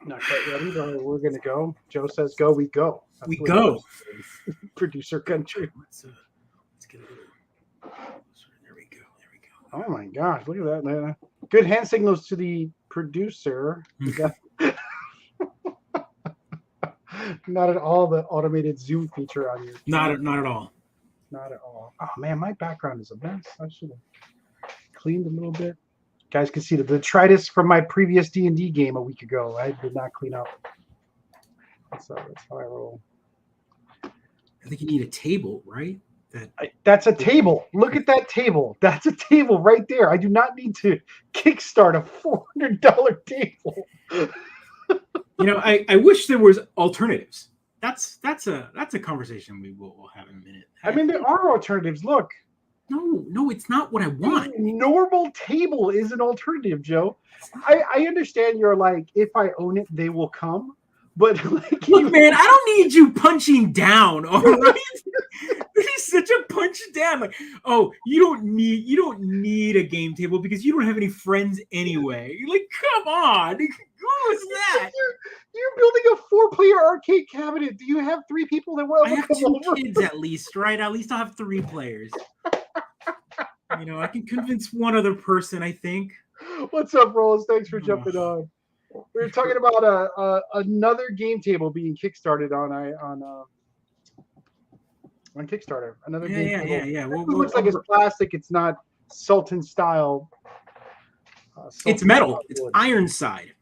Not quite ready, but we're going to go. Joe says go, we go. We go. Producer country. Let's get a little. There we go. Oh my gosh, look at that, man. Good hand signals to the producer. Not at all the automated zoom feature on your Not at all. Not at all. Oh man, my background is a mess. I should have cleaned a little bit. Guys can see the detritus from my previous D&D game a week ago. I did not clean up. So that's how I roll. I think you need a table, right? That's a table. Look at that table. That's a table right there. I do not need to kickstart a $400 table. I wish there was alternatives. That's a conversation we'll have in a minute. I mean, there are alternatives. Look. No, it's not what I want. A normal table is an alternative, Joe. I understand you're like, if I own it, they will come. But like, look, man, I don't need you punching down. All right, he's such a punch down. Like, oh, you don't need a game table because you don't have any friends anyway. You're like, come on, who is that? You're building a 4-player arcade cabinet. Do you have 3 people that will I have come 2 over? kids at least, right? At least I'll have 3 players. I can convince one other person, I think. What's up, Rolls? Thanks for jumping on. We were talking about another game table being kickstarted on Kickstarter. Another game table. Yeah. It looks like it's plastic. It's not Sultan style. It's metal. It's iron side.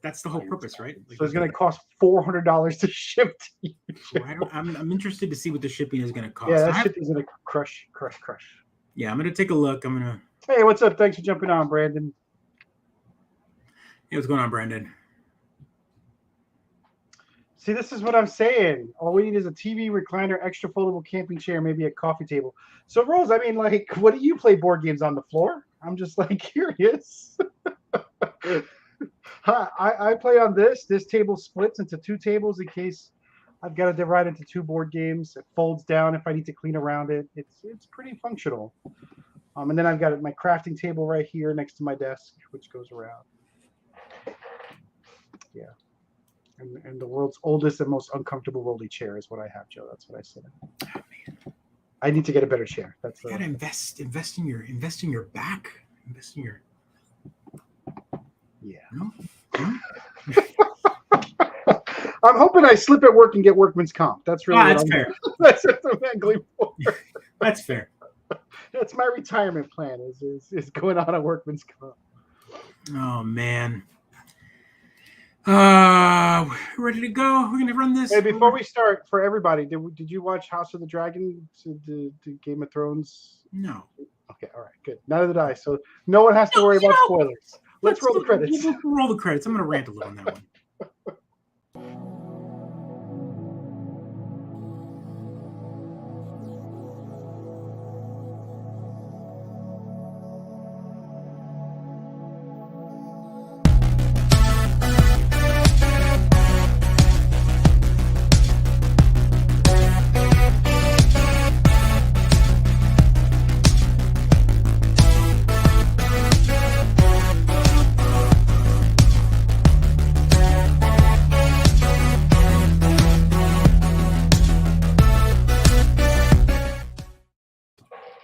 That's the whole purpose, right? So it's going to cost $400 to ship to you. I'm interested to see what the shipping is going to cost. Yeah, that shipping is going to crush. Yeah, I'm going to take a look. Hey, what's up? Thanks for jumping on, Brandon. Hey, what's going on, Brandon? See, this is what I'm saying. All we need is a TV, recliner, extra foldable camping chair, maybe a coffee table. So, Rose, I mean, like, what do you play board games on the floor? I'm just, like, curious. I play on this. This table splits into 2 tables in case I've got to divide into 2 board games. It folds down if I need to clean around it. It's pretty functional. And then I've got my crafting table right here next to my desk, which goes around. Yeah. And the world's oldest and most uncomfortable rolly chair is what I have, Joe. That's what I said. Oh, man. I need to get a better chair. That's you gotta invest in your back. Invest in your. Yeah. No? I'm hoping I slip at work and get workman's comp. That's really that's fair. That's what I'm angling for. That's fair. That's my retirement plan. Is going on a workman's comp. Oh man. Ready to go? We're gonna run this. Hey, before we start, for everybody, did you watch House of the Dragon, the Game of Thrones? No. Okay, all right, good. Neither did I. So no one has to worry about spoilers. Let's roll the credits. We'll roll the credits. I'm gonna rant a little on that one.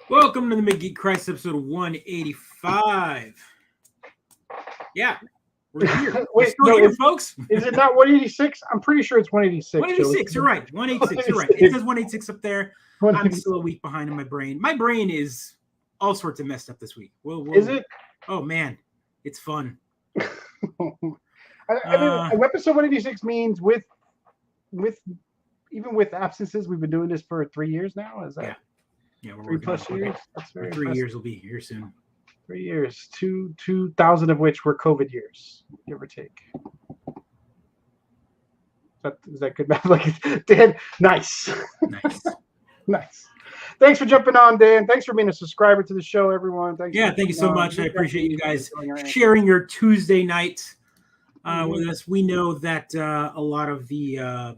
Welcome to the Mid-Geek Crisis, episode 185. Yeah, we're here. We're still here, folks. Is it not 186? I'm pretty sure it's 186. 186, Joe. You're right. 186, you're right. It says 186 up there. I'm still a week behind in my brain. My brain is all sorts of messed up this week. Is it? Oh, man. It's fun. I mean, episode 186 means even with absences, we've been doing this for 3 years now. Is that? Yeah, we're 3+ years. That's very 3 years will be here soon. 3 years, 2,000 of which were COVID years, give or take. Is that good math? Like, Dan, nice. Nice. Thanks for jumping on, Dan. Thanks for being a subscriber to the show, everyone. Thank you so much. I appreciate you guys sharing your Tuesday nights with us. We know that a lot of the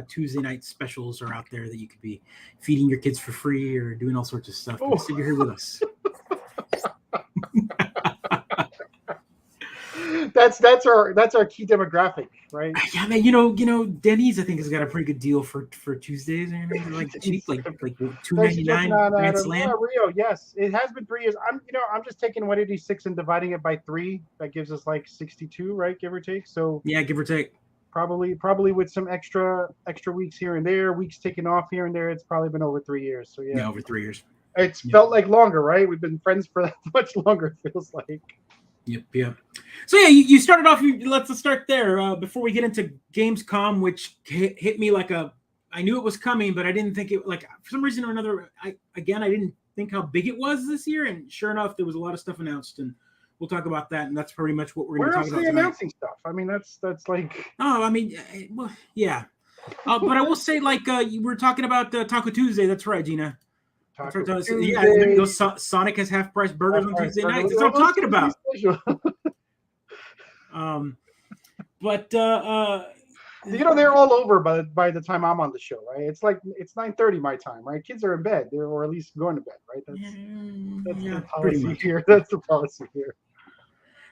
Tuesday night specials are out there that you could be feeding your kids for free or doing all sorts of stuff. So you're here with us. that's our key demographic, right? Yeah, man. Denny's I think has got a pretty good deal for Tuesdays. And they're like cheap, like Thanks for checking $2.99 on Grand Adam. Slam. Yeah, Rio. Yes, it has been 3 years. I'm just taking 186 and dividing it by 3. That gives us like 62, right, give or take. So Yeah, give or take. probably with some extra weeks here and there, weeks taken off here and there, it's probably been over 3 years. So yeah, Over 3 years. it's felt like longer, right? We've been friends for that much longer. It feels like. Yep. So yeah, you started off. Let's start there before we get into Gamescom, which hit me like a. I knew it was coming, but I didn't think it like for some reason or another. I didn't think how big it was this year, and sure enough, there was a lot of stuff announced, and we'll talk about that. And that's pretty much what we're going to talk about. Where else are they announcing stuff? I mean, that's like. Oh, I mean, well, yeah. But I will say, like, you were talking about Taco Tuesday. That's right, Gina. Taco Tuesday. Yeah, there you go. Sonic has half-price burgers on Tuesday nights. That's what I'm talking about. But they're all over by the time I'm on the show, right? It's like it's 9:30 my time, right? Kids are in bed, or at least going to bed, right? That's the policy here. That's the policy here.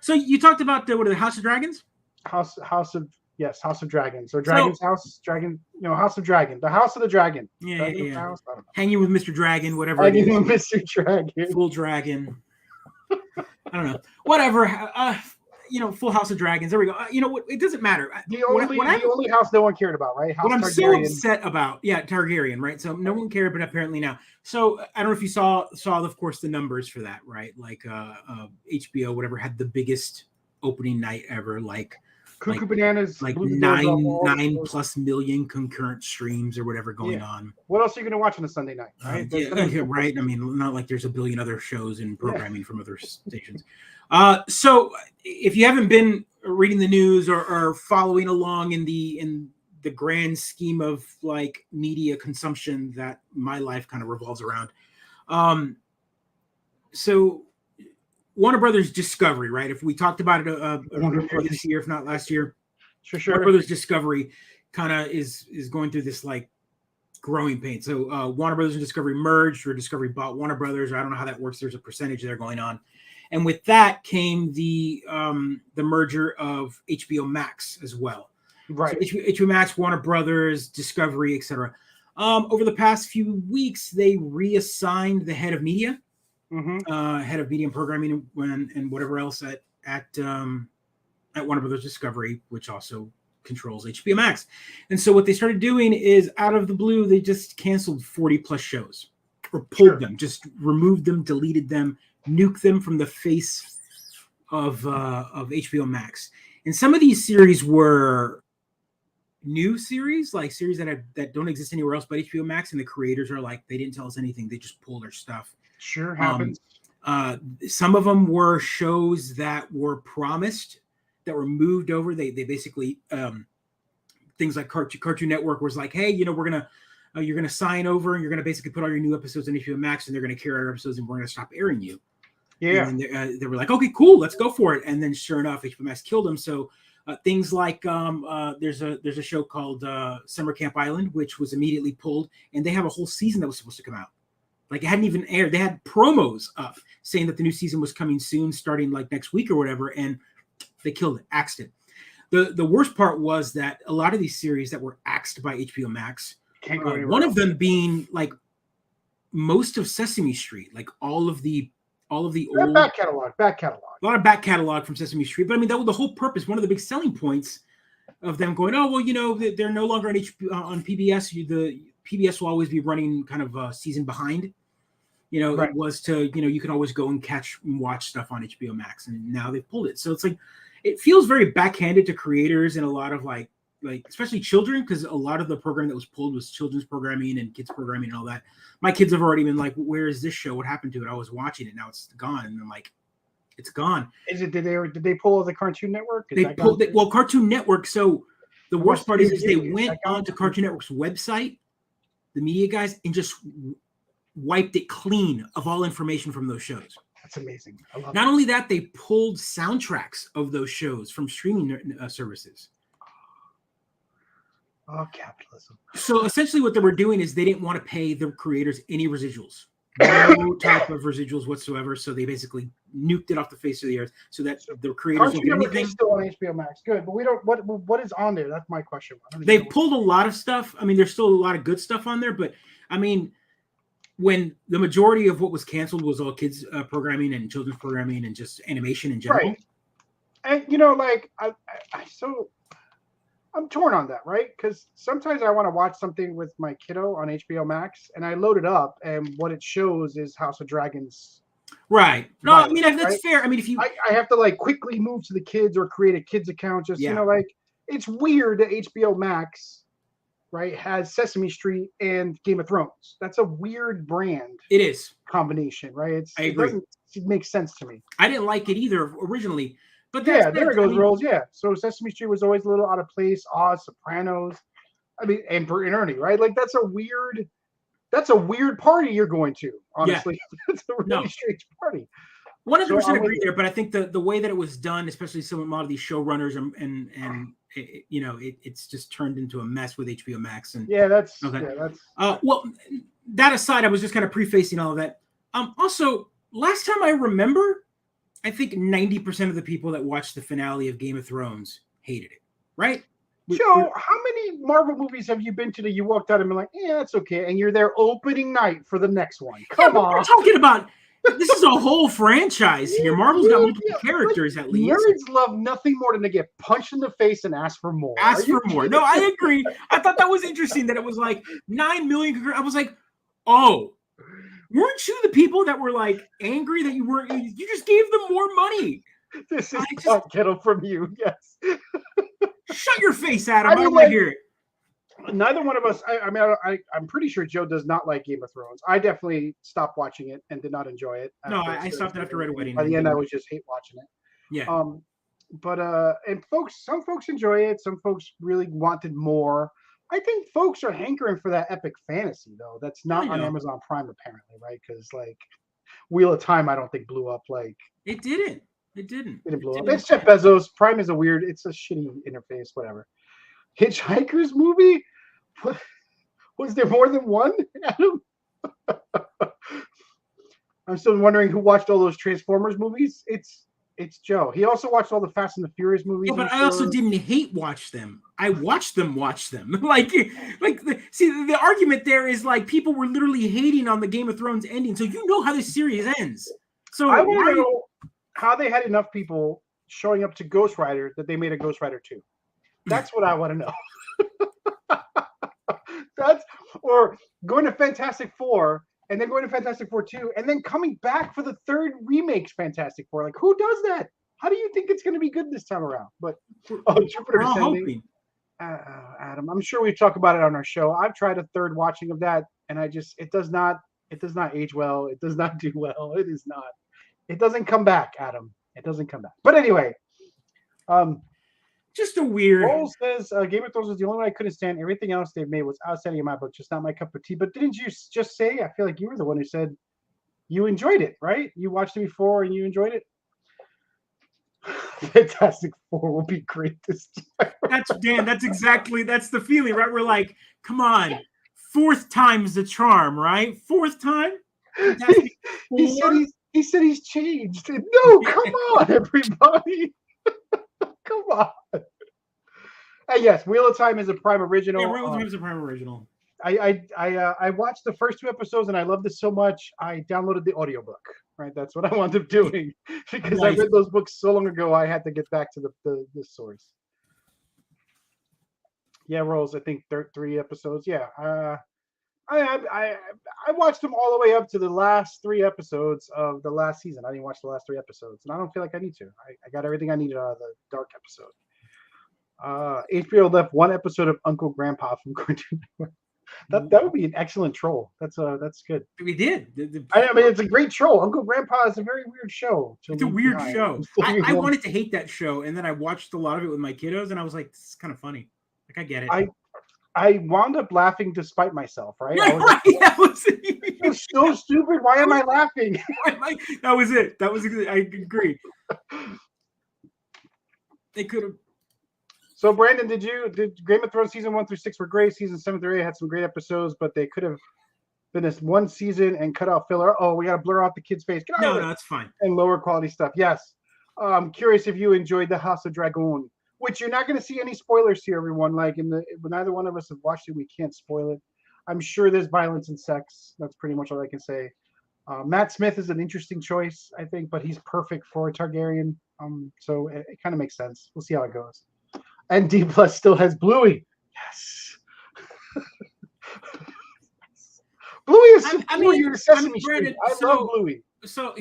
So you talked about what are the House of Dragons? House of Dragons, or Dragon's House, Dragon, House of Dragon, the House of the Dragon. Yeah. House? Hanging with Mr. Dragon, whatever. Hanging with Mr. Dragon. Full Dragon. I don't know. Whatever. Full House of Dragons. There we go. It doesn't matter. The only house no one cared about, right? House what I'm Targaryen. so upset about, Targaryen, right? So no one cared, but apparently now. So I don't know if you saw, of course, the numbers for that, right? Like HBO, whatever, had the biggest opening night ever, like Cuckoo Bananas, like 9+ million concurrent streams or whatever going on. What else are you going to watch on a Sunday night? Right? Right. I mean, not like there's a billion other shows and programming from other stations. So if you haven't been reading the news or following along in the grand scheme of like media consumption that my life kind of revolves around, so Warner Brothers Discovery, right? If we talked about it this year, if not last year, sure. Warner Brothers Discovery kind of is going through this like growing pain. So Warner Brothers and Discovery merged, or Discovery bought Warner Brothers. I don't know how that works. There's a percentage there going on, and with that came the merger of HBO Max as well. Right. So HBO Max, Warner Brothers, Discovery, etc. Over the past few weeks, they reassigned the head of media. Head of media and programming and whatever else at Warner Brothers Discovery, which also controls HBO Max. And so what they started doing is, out of the blue, they just canceled 40+ shows, or pulled them, just removed them, deleted them, nuked them from the face of HBO Max. And some of these series were new series, like series that don't exist anywhere else but HBO Max, and the creators are like, they didn't tell us anything, they just pulled our stuff. Sure happens. Some of them were shows that were promised, that were moved over. They basically things like Cartoon Network was like, hey, you're gonna sign over, and you're gonna basically put all your new episodes on HBO Max, and they're gonna carry our episodes, and we're gonna stop airing you. Yeah. And they were like, okay, cool, let's go for it. And then sure enough, HBO Max killed them. So things like there's a show called Summer Camp Island, which was immediately pulled, and they have a whole season that was supposed to come out. Like, it hadn't even aired. They had promos up saying that the new season was coming soon, starting like next week or whatever, and they killed it, axed it. The worst part was that a lot of these series that were axed by HBO Max, one of them being like most of Sesame Street, like all of the old back catalog, a lot of back catalog from Sesame Street. But I mean, that was the whole purpose. One of the big selling points of them going, oh well, they're no longer on PBS. The PBS will always be running kind of a season behind. Right. It was to, you can always go and watch stuff on HBO Max, and now they've pulled it. So it's like, it feels very backhanded to creators and a lot of like especially children, because a lot of the programming that was pulled was children's programming and kids programming and all that. My kids have already been like, where is this show? What happened to it? I was watching it. Now it's gone. And I'm like, it's gone. Is it, did they pull the Cartoon Network? Cartoon Network. So the worst part is they went onto Cartoon Network's website, the media guys, and just wiped it clean of all information from those shows. That's amazing. I love Not only that, they pulled soundtracks of those shows from streaming services. Oh, capitalism. So essentially what they were doing is they didn't want to pay the creators any residuals. no type of residuals whatsoever. So they basically nuked it off the face of the earth so that the creators don't Cartoon get Network anything. is still on HBO Max. Good, but we don't. What is on there? That's my question. They pulled a lot of stuff. I mean, there's still a lot of good stuff on there, but I mean, when the majority of what was canceled was all kids programming and children's programming and just animation in general. Right. And like I'm torn on that, right? Because sometimes I want to watch something with my kiddo on HBO Max, and I load it up, and what it shows is House of Dragons. Right. No, Violence, I mean that's right? fair. I mean, if you, I have to quickly move to the kids or create a kids account. Just it's weird that HBO Max, right, has Sesame Street and Game of Thrones. That's a weird brand. It is combination, right? I agree. It doesn't make sense to me. I didn't like it either originally, but there it goes, Rolls. Yeah, so Sesame Street was always a little out of place. Oz, Sopranos, I mean, and Bert and Ernie, right? That's a weird party you're going to. Honestly, it's a really strange party. 100% agree there, but I think the way that it was done, especially a lot of these showrunners and it's just turned into a mess with HBO Max. And that's well, that aside, I was just kind of prefacing all of that. Also, last time I remember, I think 90% of the people that watched the finale of Game of Thrones hated it, right? Joe, how many Marvel movies have you been to that you walked out and been like, yeah, it's okay, and you're there opening night for the next one? Come on. We're talking about this is a whole franchise here. Marvel's got multiple characters at least. Nerds love nothing more than to get punched in the face and ask for more. Ask for more. No, I agree. I thought that was interesting that it was 9 million. I was like, oh, weren't you the people that were angry that you weren't? You just gave them more money. This is pot kettle from you. Yes. Shut your face, Adam. I don't want to hear it. Neither one of us. I'm pretty sure Joe does not like Game of Thrones. I definitely stopped watching it and did not enjoy it. No, I stopped after Red Wedding. By the end, I was just hate watching it. Yeah. But and some folks enjoy it. Some folks really wanted more. I think folks are hankering for that epic fantasy though. That's not on Amazon Prime apparently, right? Because Wheel of Time, I don't think blew up it didn't. It didn't blow up. It's Jeff Bezos. Prime is it's a shitty interface, whatever. Hitchhiker's movie? Was there more than one, Adam? I'm still wondering who watched all those Transformers movies. It's Joe. He also watched all the Fast and the Furious movies. Yeah, but I also didn't hate watch them. I watched them. The argument there is people were literally hating on the Game of Thrones ending, so you know how this series ends. So I want to know how they had enough people showing up to Ghost Rider that they made a Ghost Rider 2. That's what I want to know. Or going to Fantastic Four and then going to Fantastic Four 2 and then coming back for the third remake Fantastic Four. Who does that? How do you think it's going to be good this time around? But Jupiter Ascending. Adam, I'm sure we've talked about it on our show. I've tried a third watching of that, and it does not age well. It does not do well. It is not. It doesn't come back, Adam. It doesn't come back. But anyway, just a weird. Roll says Game of Thrones was the only one I couldn't stand. Everything else they've made was outstanding in my book, just not my cup of tea. But didn't you just say? I feel like you were the one who said you enjoyed it, right? You watched it before and you enjoyed it. Fantastic Four will be great this time. That's the feeling, right? We're come on, fourth time's the charm, right? Fourth time. He said he's changed. No, come on, everybody. Come on. Yes, Wheel of Time is a Prime original. Yeah, Wheel of Time is a Prime original. I watched the first 2 episodes and I loved it so much I downloaded the audiobook. Right, that's what I wound up doing because I read those books so long ago. I had to get back to the source. Yeah, Rose. I think 3 episodes. Yeah, I watched them all the way up to the last 3 episodes of the last season. I didn't watch the last 3 episodes, and I don't feel like I need to. I got everything I needed out of the Dark episode. HBO left 1 episode of Uncle Grandpa from Cartoon Network. That would be an excellent troll. That's good. We did. I mean, it's a great troll. Uncle Grandpa is a very weird show. It's a weird show. I wanted to hate that show, and then I watched a lot of it with my kiddos, and I was like, "This is kind of funny." I get it. I wound up laughing despite myself. Right? That was it's so stupid. Why am I laughing? That was it. That was. I agree. They could have. So, Brandon, did Game of Thrones season 1 through 6 were great? Season 7 through 8 had some great episodes, but they could have finish one season and cut out filler. Oh, we got to blur out the kid's face. Get out of No, there. it's fine. And lower quality stuff. Yes. I'm curious if you enjoyed the House of Dragon, which you're not going to see any spoilers here, everyone. Like neither one of us have watched it, we can't spoil it. I'm sure there's violence and sex. That's pretty much all I can say. Matt Smith is an interesting choice, I think, but he's perfect for a Targaryen. So it kind of makes sense. We'll see how it goes. And D Plus still has Bluey. Yes. Bluey is superior to Sesame Street. I love Bluey. So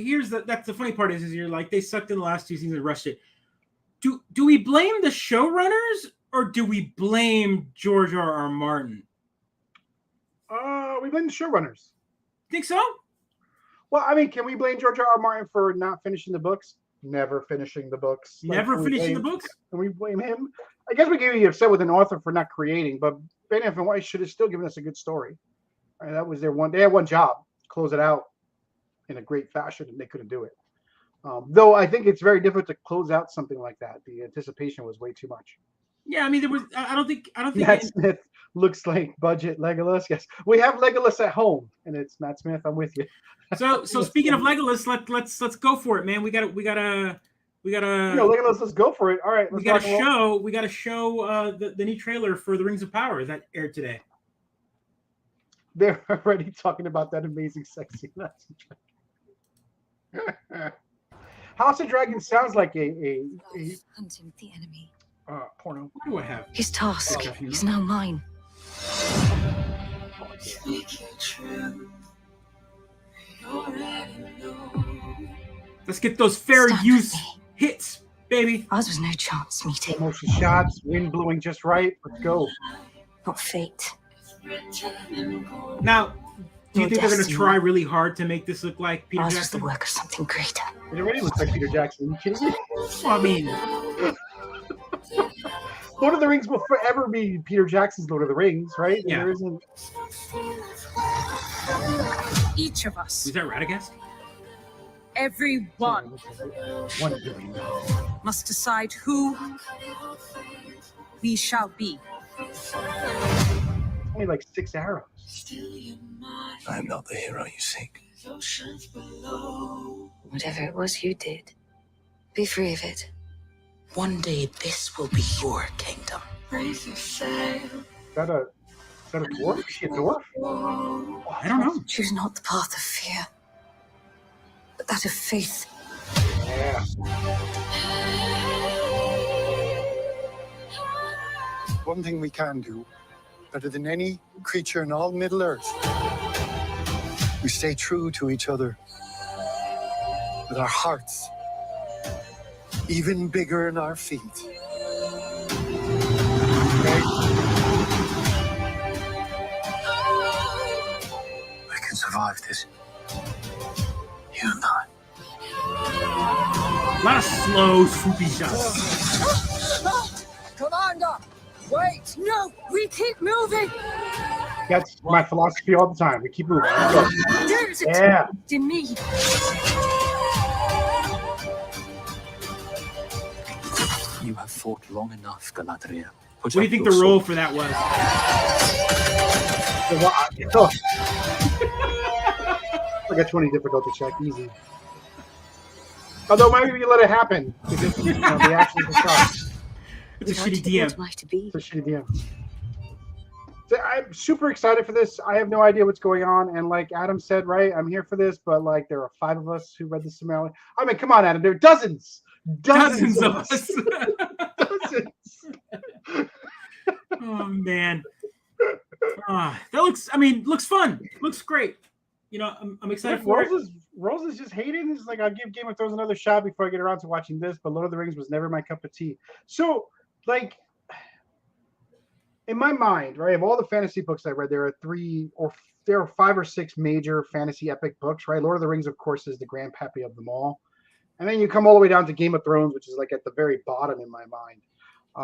that's the funny part is you're like, they sucked in the last 2 seasons and rushed it. Do we blame the showrunners or do we blame George R.R. Martin? We blame the showrunners. Think so? Well, I mean, can we blame George R.R. Martin for not finishing the books? Never finishing the books. Never finishing the books? Can we blame him? I guess we can be upset with an author for not creating, but Benioff and Weiss should have still given us a good story. Right, that was their one. They had one job, close it out in a great fashion, and they couldn't do it. Though I think it's very difficult to close out something like that. The anticipation was way too much. Yeah, I mean, there was. I don't think. Matt Smith looks like budget Legolas. Yes, we have Legolas at home, and it's Matt Smith. I'm with you. So speaking of Legolas, let's go for it, man. We gotta. Legolas, let's go for it. All right, we got to show the new trailer for The Rings of Power that aired today. They're already talking about that amazing sex scene. House of Dragon sounds like a hunting with the enemy. Porno. What do I have? His task is now mine. Let's get those fair use hits, baby. Ours was no chance meeting. Motion shots, wind blowing just right. Let's go. Not fate. Now, do you think they're going to try really hard to make this look like Peter Jackson? Ours was the work of something greater. It already looks like Peter Jackson. Are you kidding me? Well, I mean, Lord of the Rings will forever be Peter Jackson's Lord of the Rings, right? Yeah. There isn't. Each of us, is that Radagast? everyone, must decide who we shall be. Only like 6 arrows. I am not the hero you seek. Whatever it was you did, be free of it. One day this will be your kingdom. Is that a dwarf? Is she a dwarf? I don't know. Choose not the path of fear, but that of faith. Yeah. One thing we can do, better than any creature in all Middle-earth, we stay true to each other with our hearts even bigger than our feet. Okay? I can survive this. You and I. A lot of slow, swoopy shots. Commander, wait! No, we keep moving. That's my philosophy all the time. We keep moving. There's a Yeah. in me. You have fought long enough, Galadriel. What do you think the role for that was? I got 20 difficult to check. Easy. Although maybe you let it happen because the actions are shot. It's a shitty What DM. am I to be? It's a shitty DM. So I'm super excited for this. I have no idea what's going on, and like Adam said, right, I'm here for this. But like, there are 5 of us who read the Somali. I mean, come on, Adam. There are dozens Dozens of us. Dozens. Oh man. That looks. I mean, looks fun. Looks great. You know, I'm excited for it. Rose is just hating. It's like, I'll give Game of Thrones another shot before I get around to watching this. But Lord of the Rings was never my cup of tea. So, like, in my mind, right, of all the fantasy books I read, there are 5 or 6 major fantasy epic books, right? Lord of the Rings, of course, is the grandpappy of them all. And then you come all the way down to Game of Thrones, which is like at the very bottom in my mind.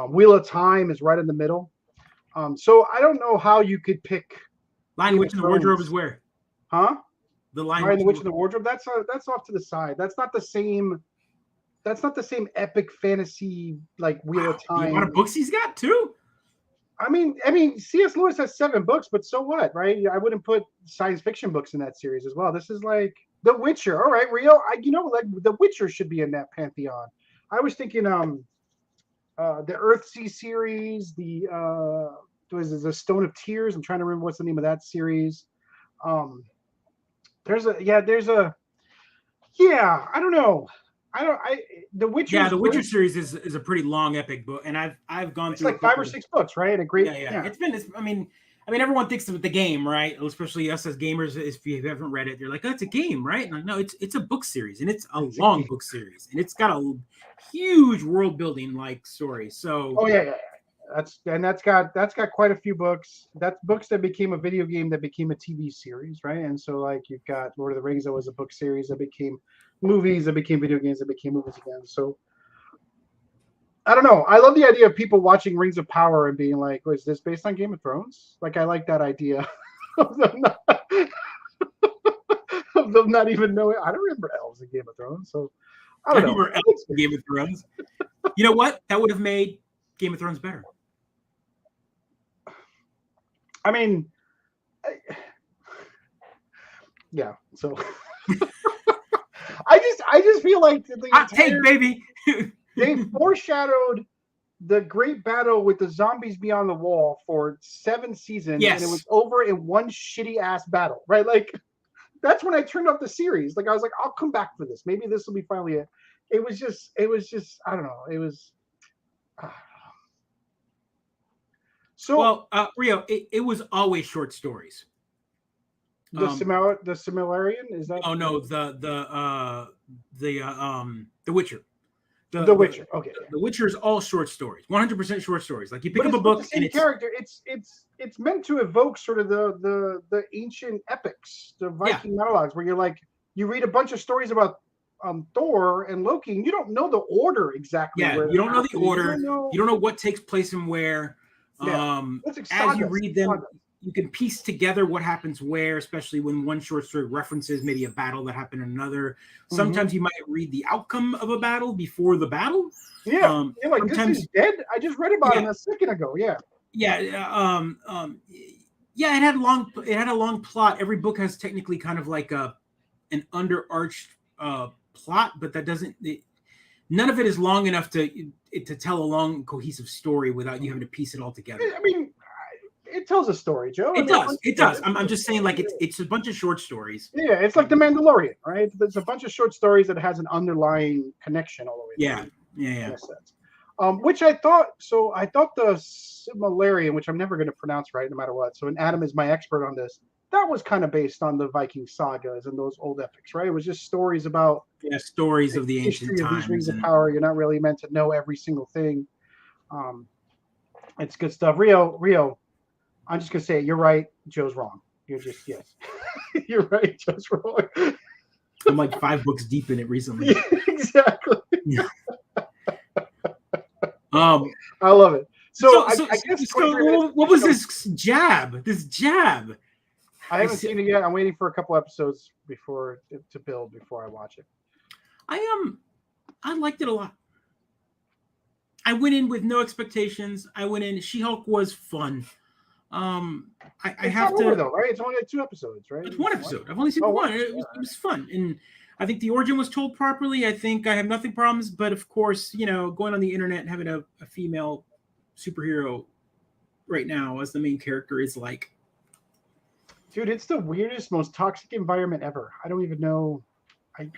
Wheel of Time is right in the middle. So I don't know how you could pick. Lion, Witch, and the Wardrobe is where? Huh? The Lion, Lion, the Witch, and the Wardrobe. That's off to the side. That's not the same. That's not the same epic fantasy like Wheel of Time. A lot of books he's got too. I mean, C.S. Lewis has 7 books, but so what, right? I wouldn't put science fiction books in that series as well. This is like The Witcher. All right, Rio, like The Witcher should be in that pantheon. I was thinking, the Earthsea series, was it the Stone of Tears? I'm trying to remember what's the name of that series. There's a I don't know. The Witcher. Yeah, the Witcher series is a pretty long epic book, and I've gone It's through like 5 or 6 books, right? A great. Yeah. I mean, everyone thinks of the game, right? Especially us as gamers. If you haven't read it, you're like, oh, it's a game, right? And like, no, it's a book series, and it's a long book series, and it's got a huge world building like story. So That's got quite a few books. That's books that became a video game that became a TV series, right? And so like you've got Lord of the Rings that was a book series that became movies, that became video games, that became movies again. So I don't know. I love the idea of people watching Rings of Power and being like, "Was this based on Game of Thrones?" Like I like that idea of them not even knowing. I don't remember elves in Game of Thrones, so I don't know. remember elves in Game of Thrones. You know what? That would have made Game of Thrones better. I mean, yeah. So I just feel like Hot take, baby. they foreshadowed the great battle with the zombies beyond the wall for 7 seasons, Yes. and it was over in one shitty ass battle, right? Like that's when I turned off the series. Like I was like, I'll come back for this. Maybe this will be finally it. It was just I don't know. It was. So Well, Rio, it was always short stories. the Similarian is that? Oh no, the Witcher. The Witcher. Okay. The Witcher is all short stories, 100% short stories. Like you pick But up it's a book the same and character. It's meant to evoke sort of the ancient epics, the Viking monologues, where you're like you read a bunch of stories about Thor and Loki, and you don't know the order exactly. Yeah, where you don't know the order. You You don't know what takes place and where. That's As you sagas, read them, sagas. you can piece together what happens where, especially when one short story references maybe a battle that happened in another. Sometimes you might read the outcome of a battle before the battle. Yeah, you're like, this sometimes is dead. I just read about it a second ago. Yeah. yeah, it had a long plot. Every book has technically kind of like an underarched plot, but that doesn't. None of it is long enough to tell a long cohesive story without you having to piece it all together. I mean, it tells a story, Joe. It does. I'm just saying, like it's a bunch of short stories. Yeah, it's like The Mandalorian, right? There's a bunch of short stories that has an underlying connection all the way. Yeah. In a sense. Which I thought the Similarian, which I'm never going to pronounce right no matter what. So, and Adam is my expert on this. That was kind of based on the Viking sagas and those old epics, right? It was just stories about stories of the ancient history of times. these rings of power. You're not really meant to know every single thing. It's good stuff. Rio, I'm just gonna say it. You're right. Joe's wrong. You're just yes. You're right. Joe's wrong. I'm like 5 books deep in it recently. Yeah, exactly. Yeah. I love it. So I guess. What was this jab? I haven't seen it yet. I'm waiting for a couple episodes to build before I watch it. I liked it a lot. I went in with no expectations. She-Hulk was fun. I have to though, right? It's only like 2 episodes, right? It's 1 episode. I've only seen one. It was fun, and I think the origin was told properly. I think I have nothing problems, but of course, going on the internet and having a female superhero right now as the main character is like. Dude, it's the weirdest, most toxic environment ever. I don't even know. I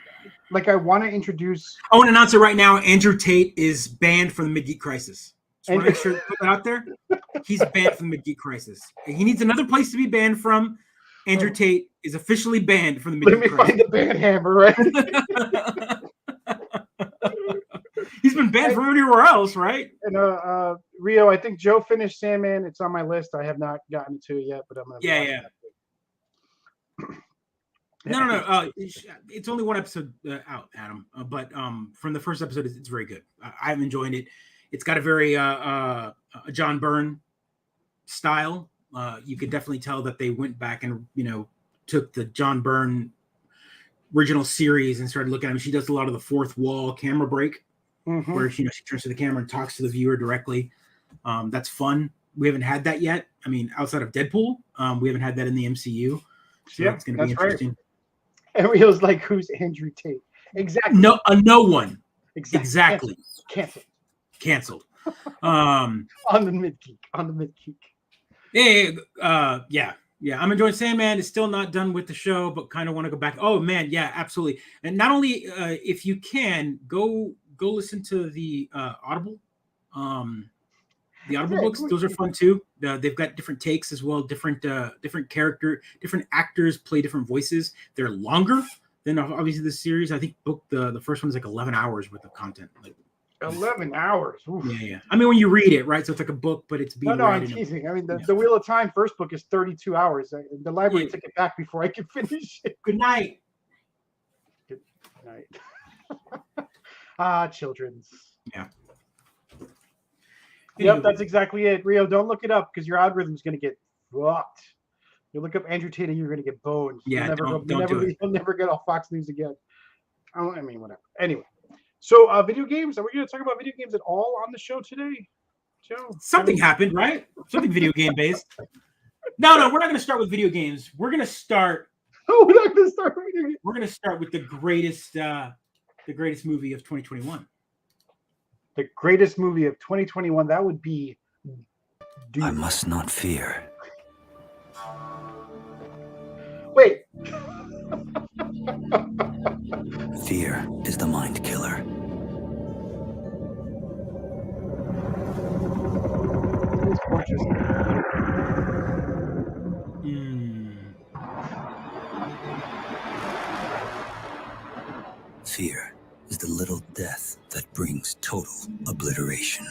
want to introduce. I want to announce it right now. Andrew Tate is banned from the Mid-Geek Crisis. Just want to make sure to put that out there. He's banned from the Mid-Geek Crisis. He needs another place to be banned from. Andrew Tate is officially banned from the Mid-Geek Crisis. Let me find the ban hammer, right? He's been banned from everywhere else, right? And Rio, I think Joe finished Sandman. It's on my list. I have not gotten to it yet, but I'm gonna. Yeah. No. It's only 1 episode out, Adam. But from the first episode, it's very good. I'm enjoying it. It's got a very John Byrne style. You could definitely tell that they went back and took the John Byrne original series and started looking at him. She does a lot of the fourth wall camera break, where she turns to the camera and talks to the viewer directly. That's fun. we haven't had that yet. I mean, outside of Deadpool, we haven't had that in the MCU. So Yeah, it's going to be that's right. interesting. And Rio's like, who's Andrew Tate? Exactly. No one. Exactly. Canceled. On the Mid-Geek. Yeah. I'm enjoying Sandman. It's still not done with the show, but kind of want to go back. Oh man, yeah, absolutely. And not only if you can go listen to the Audible, the Audible books. Those are fun too. They've got different takes as well. Different actors play different voices. They're longer than obviously the series. I think the first one is like 11 hours worth of content. Like 11 hours. Oof. Yeah. I mean, when you read it, right? So it's like a book, but it's being No, I'm teasing. I mean, the Wheel of Time first book is 32 hours. The library took it back before I could finish it. Good night. Good night. Children's. Yeah. Yep, that's exactly it. Rio, don't look it up because your algorithm's going to get fucked. You look up Andrew Tate and you're going to get boned. Yeah, you'll never get off Fox News again. I mean, whatever. Anyway, so video games. Are we going to talk about video games at all on the show today, Joe? Something happened, right? Something video game based. No, we're not going to start with video games. We're going to start. Oh, we're not going to start with video games. We're going to start with the greatest movie of 2021. The greatest movie of 2021. That would be Dune. I must not fear. Wait. Fear is the mind killer. Fear is the little death that brings total obliteration.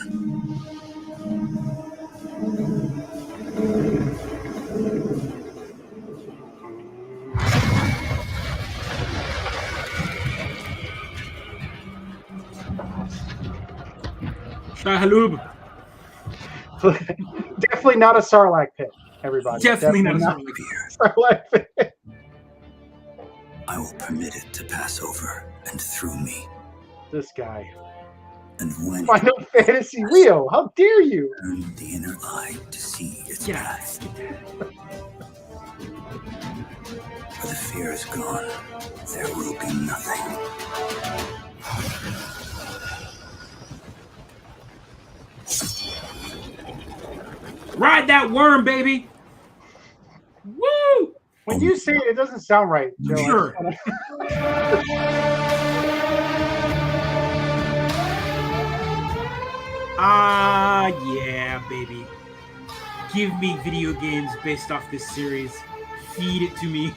Shah Halub. Definitely not a Sarlacc pit, everybody. Definitely not a Sarlacc pit. I will permit it to pass over and through me. This guy. And when Final Fantasy Rio, how dare you? turn the inner eye to see its path. For the fear is gone, there will be nothing. Ride that worm, baby. Woo! When you say it, it doesn't sound right, Joe. Sure. Yeah, baby. Give me video games based off this series. Feed it to me.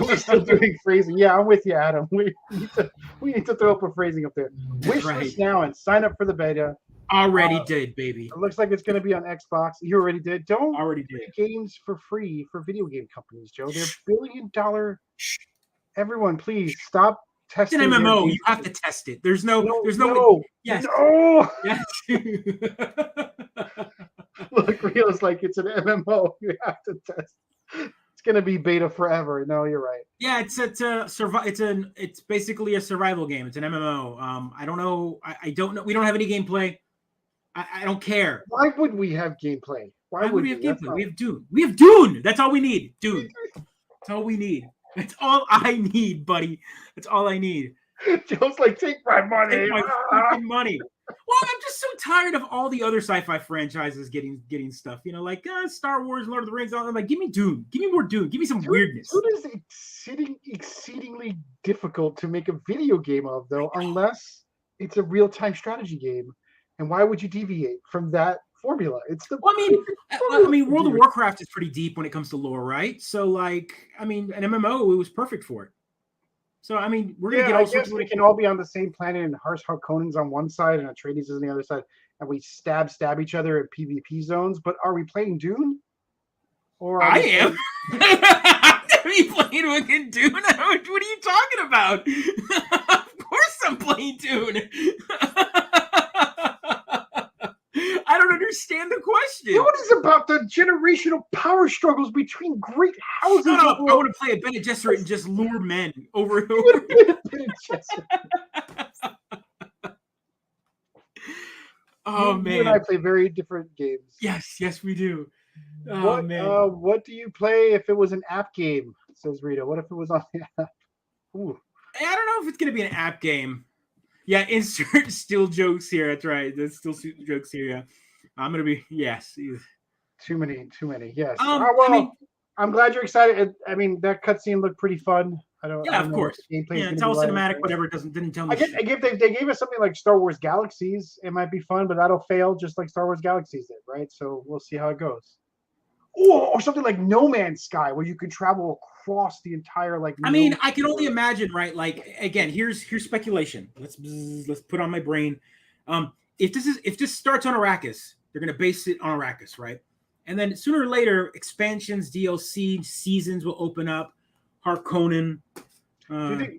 We're still doing phrasing. Yeah, I'm with you, Adam. We need to throw up a phrasing up there. Wish list now and sign up for the beta. Already did, baby. It looks like it's going to be on Xbox. You already did. Don't already did games for free for video game companies, Joe. They're $billion. Everyone, please stop testing. It's an MMO. You have to test it. There's no. Yes. No. Yes. Look, Rio's like it's an MMO. You have to test. It's going to be beta forever. No, you're right. Yeah, it's basically a survival game. It's an MMO. I don't know. I don't know. We don't have any gameplay. I don't care. Why would we have gameplay? Why would we have gameplay? We have Dune. We have Dune. That's all we need. Dune. That's all we need. That's all I need, buddy. That's all I need. Joe's like, take my money. Take my freaking money. Well, I'm just so tired of all the other sci-fi franchises getting stuff. You know, like Star Wars, Lord of the Rings. I'm like, give me Dune. Give me more Dune. Give me some weirdness. Dune is exceedingly difficult to make a video game of, though, unless it's a real-time strategy game. And why would you deviate from that formula? It's the. Well, I mean, World of Warcraft is pretty deep when it comes to lore, right? So, like, I mean, an MMO, it was perfect for it. So, I mean, we're gonna get all sorts of. We can all be on the same planet, and Harsh Harkonnen's on one side, and Atreides is on the other side, and we stab each other in PvP zones. But are we playing Dune? Or I am. Are you playing fucking Dune? What are you talking about? Of course, I'm playing Dune. I don't understand the question. Dune is about the generational power struggles between great houses. Shut up. I want to play a Bene Gesserit and just lure men over and over. Oh You and I man. play very different games. Yes, we do. Oh What man. what do you play if it was an app game? Says Rita. What if it was on the app? Ooh. I don't know if it's gonna be an app game. Yeah, insert still jokes here. That's right. There's still jokes here. Yeah, I'm gonna be yes. Too many. Yes. I mean, I'm glad you're excited. I mean, that cutscene looked pretty fun. I yeah, don't of know what course. the gameplay is Yeah, gonna it's be all like. cinematic. Whatever. Didn't tell me. They gave us something like Star Wars Galaxies. It might be fun, but that'll fail just like Star Wars Galaxies did, right? So we'll see how it goes. Or something like No Man's Sky, where you can travel across the entire like. I mean, I can only imagine, right? Like again, here's speculation. Let's put on my brain. If this starts on Arrakis, they're gonna base it on Arrakis, right? And then sooner or later, expansions, DLC, seasons will open up. Harkonnen. Do you think,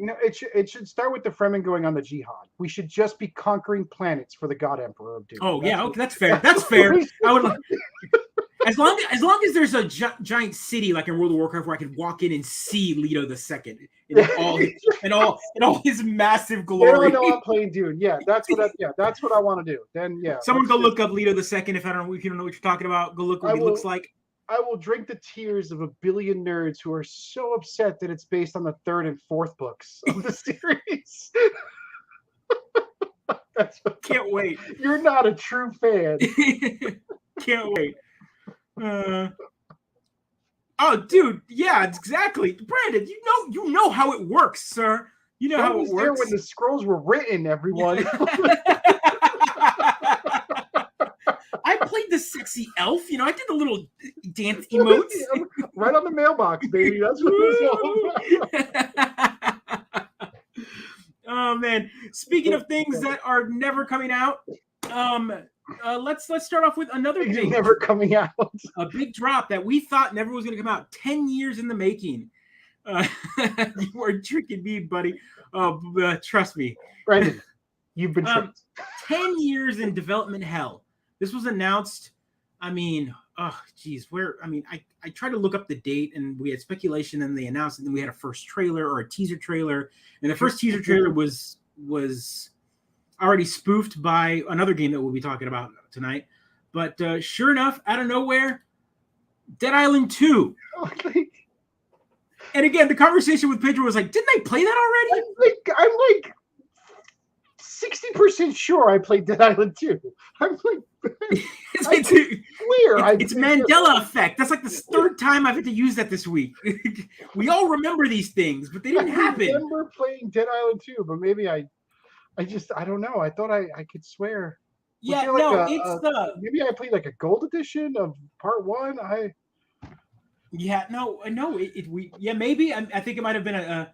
it should start with the Fremen going on the jihad. We should just be conquering planets for the God Emperor of Doom. Oh yeah, okay, that's fair. That's fair. I would like. As long as there's a giant city like in World of Warcraft where I can walk in and see Leto II in all his massive glory. They don't know I'm playing Dune. Yeah, that's what I want to do. Then yeah. Someone go look up Leto II if you don't know what you're talking about. Go look what he looks like. I will drink the tears of a billion nerds who are so upset that it's based on the third and fourth books of the series. Can't wait. You're not a true fan. Can't wait. Oh, dude, yeah, exactly. Brandon, you know how it works, sir. You know how it works. There when the scrolls were written, everyone. I played the sexy elf. I did the little dance emotes. Right on the mailbox, baby. That's what it was all about. Oh man! Speaking of things that are never coming out, let's start off with another big never coming out. A big drop that we thought never was going to come out. 10 years in the making. You are tricking me, buddy. Trust me, Brandon. You've been tricked. 10 years in development hell. This was announced. I mean, oh geez, I tried to look up the date, and we had speculation, and they announced it. And then we had a first trailer or a teaser trailer, and the first teaser trailer was already spoofed by another game that we'll be talking about tonight. But sure enough, out of nowhere, Dead Island 2. And again, the conversation with Pedro was like, "Didn't I play that already?" I'm like 60% sure I played Dead Island 2. I'm like, it's Mandela effect. That's like the third time I've had to use that this week. We all remember these things, but they didn't happen. I remember playing Dead Island 2, but maybe I don't know. I thought I could swear. Yeah, maybe I played like a gold edition of part 1. Maybe I think it might have been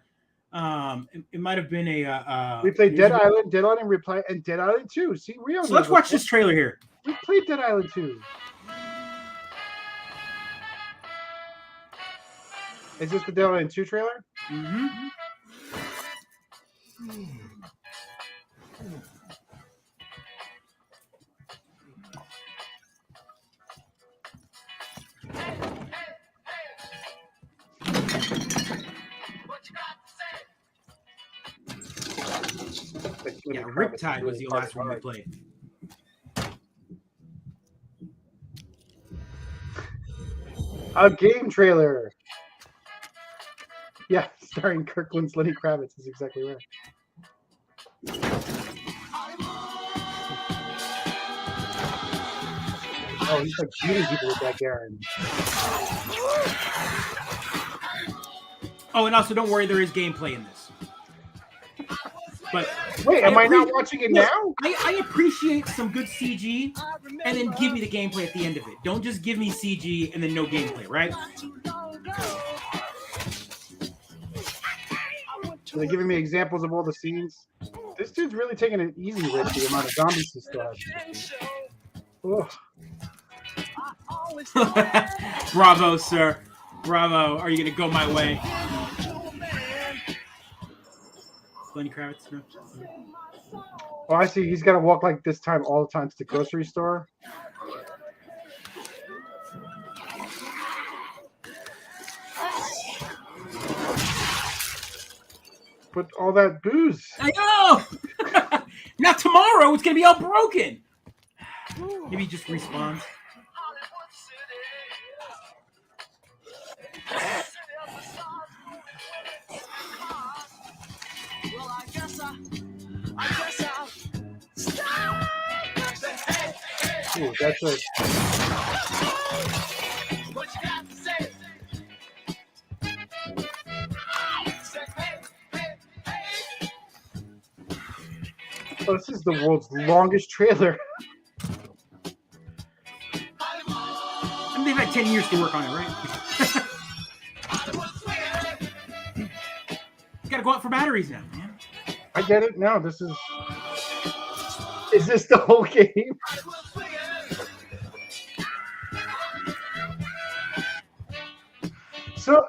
we played Dead Island Replay, and Dead Island 2. See, so let's watch this trailer here. We played Dead Island 2. Is this the Dead Island 2 trailer? Mm-hmm. Yeah, Riptide was the last one we played. A game trailer. Yeah, starring Kirkland's Lenny Kravitz is exactly right. Oh, he's like beating people with that Garen. Oh, and also don't worry, there is gameplay in this. But wait, am I not watching it now? I appreciate some good CG, and then give me the gameplay at the end of it. Don't just give me CG and then no gameplay, right? Are they giving me examples of all the scenes? This dude's really taking it easy with the amount of zombies he still has. Bravo, sir. Bravo. Are you going to go my way? Lenny Kravitz? No. Oh, I see. He's got to walk like this time all the time to the grocery store. But all that booze. I know! Not tomorrow. It's going to be all broken. Maybe he just respawns. Ooh, that's a. Oh, this is the world's longest trailer. And they've had 10 years to work on it, right? You gotta go out for batteries now, man. I get it. No, this is. Is this the whole game? So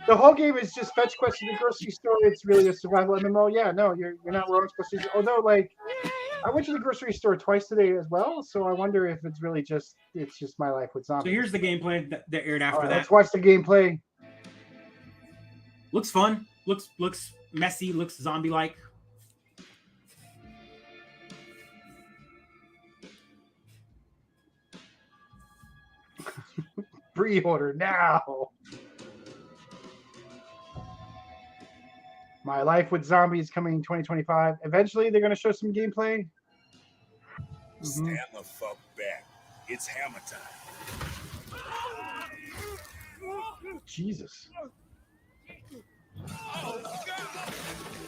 the whole game is just fetch quests in the grocery store. It's really a survival MMO. Yeah, no, you're not wrong. Especially although, like, I went to the grocery store twice today as well. So I wonder if it's really just my life with zombies. So here's the gameplay that aired after that. Let's watch the gameplay. Looks fun. Looks messy. Looks zombie-like. Pre-order now. My Life with Zombies coming in 2025. Eventually, they're going to show some gameplay. Stand the fuck back. It's hammer time. Jesus.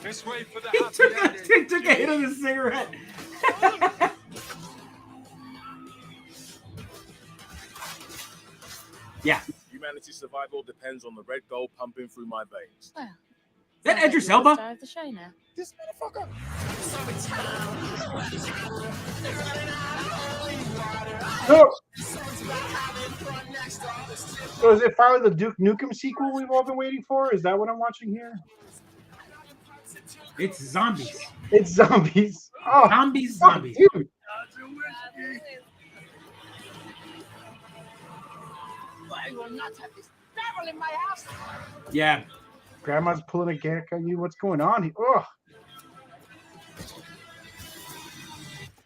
This way for the He took a hit of the cigarette. Yeah. Humanity's survival depends on the red gold pumping through my veins. Well, Is that Idris Elba? Drive the show now. This motherfucker. So is it finally the Duke Nukem sequel we've all been waiting for? Is that what I'm watching here? It's zombies. It's zombies. Oh, Zombies, fuck, zombies. dude. Yeah. Grandma's pulling a gag on you. What's going on here? Oh.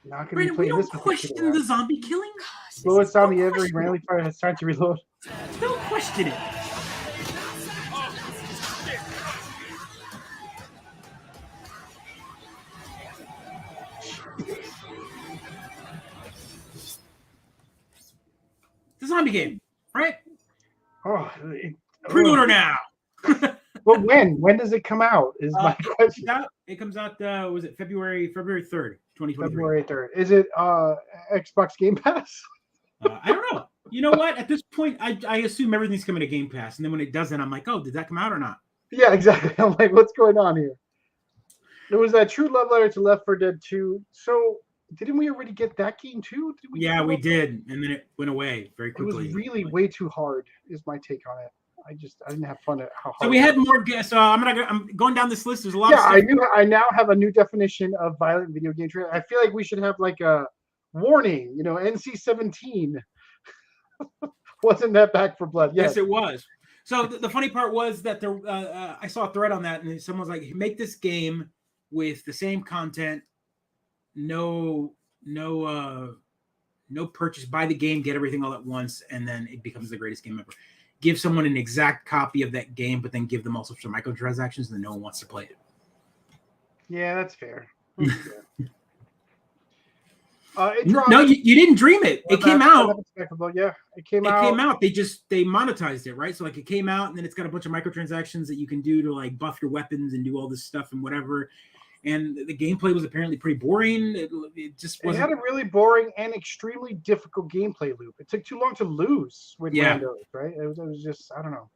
Not going to be Brandon, we playing don't this with question the zombie killing. Slowest zombie ever. He randomly fire has time to reload. Don't question it. It's a zombie game, right? Oh, Pre-order now. But when? When does it come out? Is my question. It comes out. Was it February 3rd, 2023? February 3rd. Is it Xbox Game Pass? I don't know. You know what? At this point, I assume everything's coming to Game Pass, and then when it doesn't, I'm like, oh, did that come out or not? Yeah, exactly. I'm like, what's going on here? There was that True Love Letter to Left 4 Dead 2. So didn't we already get that game too? Yeah, we did, and then it went away very quickly. It was really way too hard. Is my take on it. I didn't have fun at how hard. So we had more guests. I'm going down this list. There's a lot. Yeah, of stuff. I now have a new definition of violent video game trailer. I feel like we should have like a warning. NC-17. Wasn't that Back for Blood? Yes, it was. So the funny part was that I saw a thread on that, and someone was like, "Make this game with the same content, no purchase. Buy the game, get everything all at once, and then it becomes the greatest game ever." Give someone an exact copy of that game, but then give them also some microtransactions, and then no one wants to play it. Yeah, that's fair. No, you didn't dream it. It came out. Yeah, it came out. It came out. They monetized it, right? So like it came out, and then it's got a bunch of microtransactions that you can do to like buff your weapons and do all this stuff and whatever. And the gameplay was apparently pretty boring. It just wasn't. It had a really boring and extremely difficult gameplay loop. It took too long to lose with randos, right? It was just, I don't know.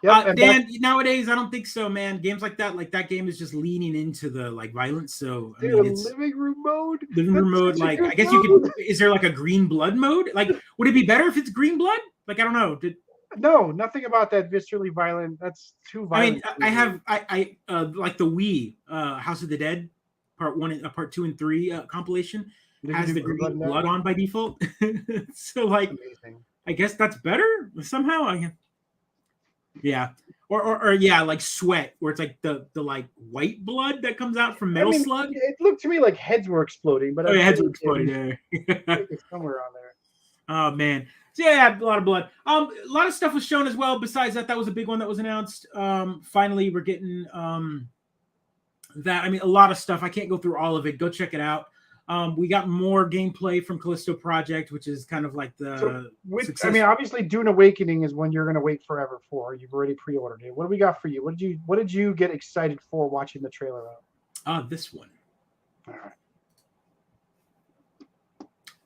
Yep, Dan, nowadays I don't think so, man. Games like that game is just leaning into the like violence. So I mean, it's living room mode. Living room mode, like I guess you could. Is there like a green blood mode? Like, would it be better if it's green blood? Like, I don't know. No, nothing about that viscerally violent. That's too violent. I mean, I like the Wii House of the Dead Part 1, Part 2, and 3 compilation has the green blood on by default. So like, amazing. I guess that's better somehow. Yeah. or yeah, like Sweat, where it's like the like white blood that comes out from Metal Slug. It looked to me like heads were exploding, but Oh, I'm yeah, heads sure were exploding. Yeah. it's somewhere on there. Oh man. So yeah, a lot of blood. A lot of stuff was shown as well. Besides that, that was a big one that was announced. Finally, we're getting that. I mean, a lot of stuff. I can't go through all of it. Go check it out. We got more gameplay from Callisto Project, which is kind of like the. I mean, obviously, Dune Awakening is one you're going to wait forever for. You've already pre-ordered it. What do we got for you? What did you get excited for watching the trailer of? This one. All right.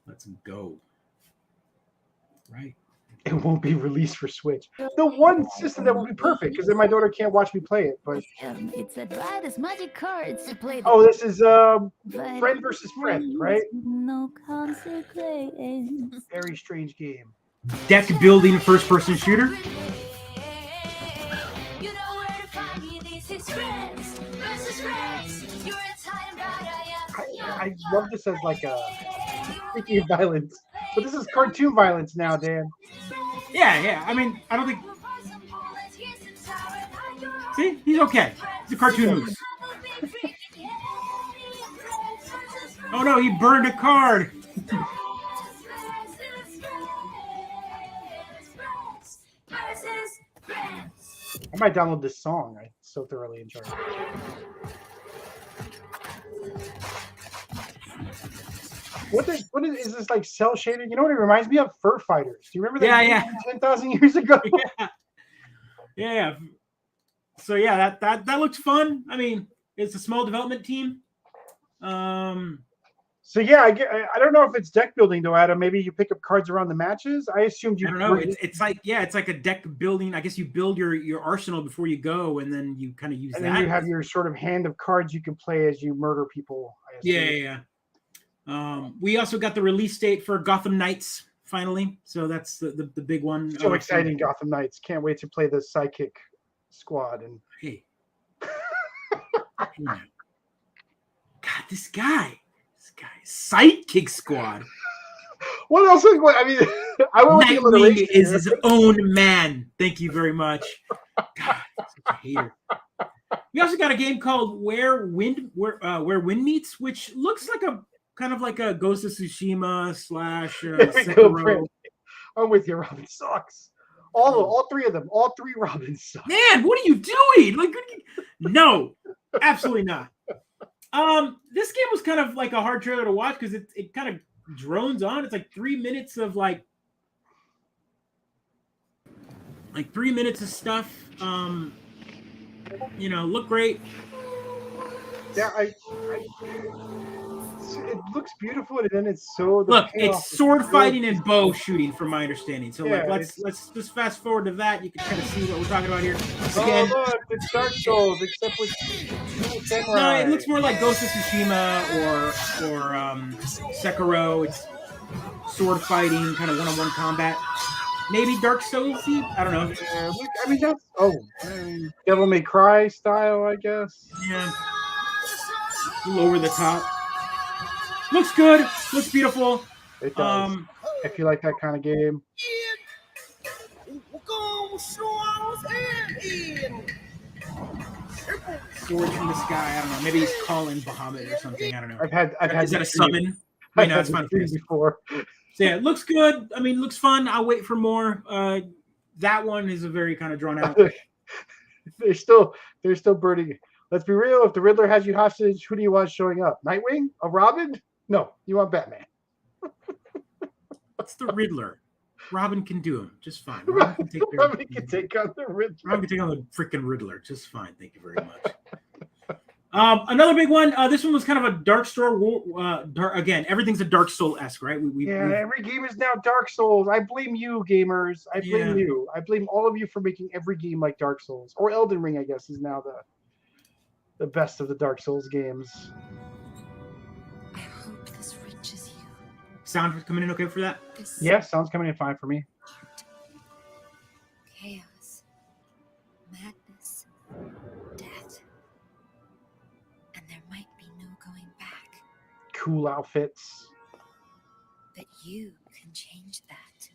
Let's go. Right. It won't be released for Switch. The one system that will be perfect, because then my daughter can't watch me play it. But it's the brightest magic cards to play. Oh, this is friend versus friend, right? No consequence. Very strange game. Deck building first person shooter. You know where to find me. This is friends versus friends. You're a time I love this as like a freaking violence, but this is cartoon violence now, Dan. Yeah. I mean, I don't think. See, he's okay. He's a cartoon moose. Oh no, he burned a card. I might download this song. I so thoroughly enjoy it. What is this, like cell shading? You know what it reminds me of? Fur Fighters. Do you remember that? Yeah. 10,000 years ago. Yeah. So yeah, that looked fun. I mean, it's a small development team. So yeah, I don't know if it's deck building though, Adam. Maybe you pick up cards around the matches. I assumed you. I don't know. It's like a deck building. I guess you build your arsenal before you go, and then you kind of use and that. And then you have your sort of hand of cards you can play as you murder people. I assume. Yeah. We also got the release date for Gotham Knights finally, so that's the big one. So exciting, Gotham Knights! Can't wait to play the Psychic Squad. And hey, God, this guy, Sidekick Squad. What else? I mean, I went with the Nightwing alliteration is here. his own man. Thank you very much. God, such a hater. We also got a game called Where Wind Meets, which looks like a kind of like a Ghost of Tsushima / Sekiro. I'm with you, Robin sucks. All three of them. All three Robins suck. Man, what are you doing? Like, no, absolutely not. This game was kind of like a hard trailer to watch because it kind of drones on. It's like 3 minutes of like 3 minutes of stuff. Look great. Yeah, it looks beautiful, and then it's so. It's sword fighting and bow shooting, from my understanding. So yeah, let's just fast forward to that. You can kind of see what we're talking about here. Again, oh look, it's Dark Souls, except with samurai. No, it looks more like Ghost of Tsushima or Sekiro. It's sword fighting, kind of one-on-one combat. Maybe Dark Souls-y? I don't know. Yeah, I mean that's Devil May Cry style, I guess. Yeah. A little over the top. Looks good. Looks beautiful. It does. If you like that kind of game. Swords from the sky. I don't know. Maybe he's calling Bahamut or something. I don't know. I've had. Is that a summon? I've had Final Fantasy before. So yeah, it looks good. I mean, looks fun. I'll wait for more. That one is a very kind of drawn out. They're still burning. Let's be real. If the Riddler has you hostage, who do you want showing up? Nightwing? A Robin? No, you want Batman. It's the Riddler. Robin can do him just fine. Robin can take on the Riddler. Robin can take on the freaking Riddler just fine. Thank you very much. Another big one. This one was kind of a Dark Soul. Again, everything's a Dark Soul-esque, right? Every game is now Dark Souls. I blame you, gamers. I blame you. I blame all of you for making every game like Dark Souls. Or Elden Ring, I guess, is now the best of the Dark Souls games. I hope this reaches you. Sound coming in okay for that? Yeah, sound's coming in fine for me. Chaos, madness, death. And there might be no going back. Cool outfits. But you can change that.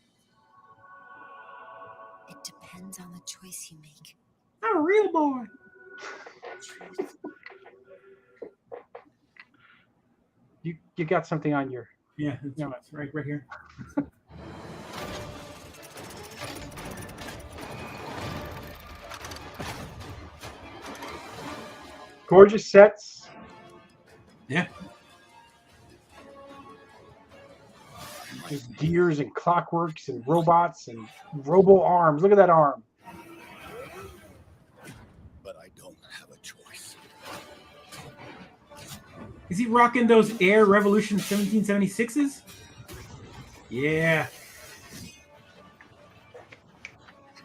It depends on the choice you make. I'm a real boy. You got something on your. Yeah, it's right here. Gorgeous sets. Yeah. There's gears and clockworks and robots and robo arms. Look at that arm. But I don't have a choice. Is he rocking those Air Revolution 1776s? Yeah.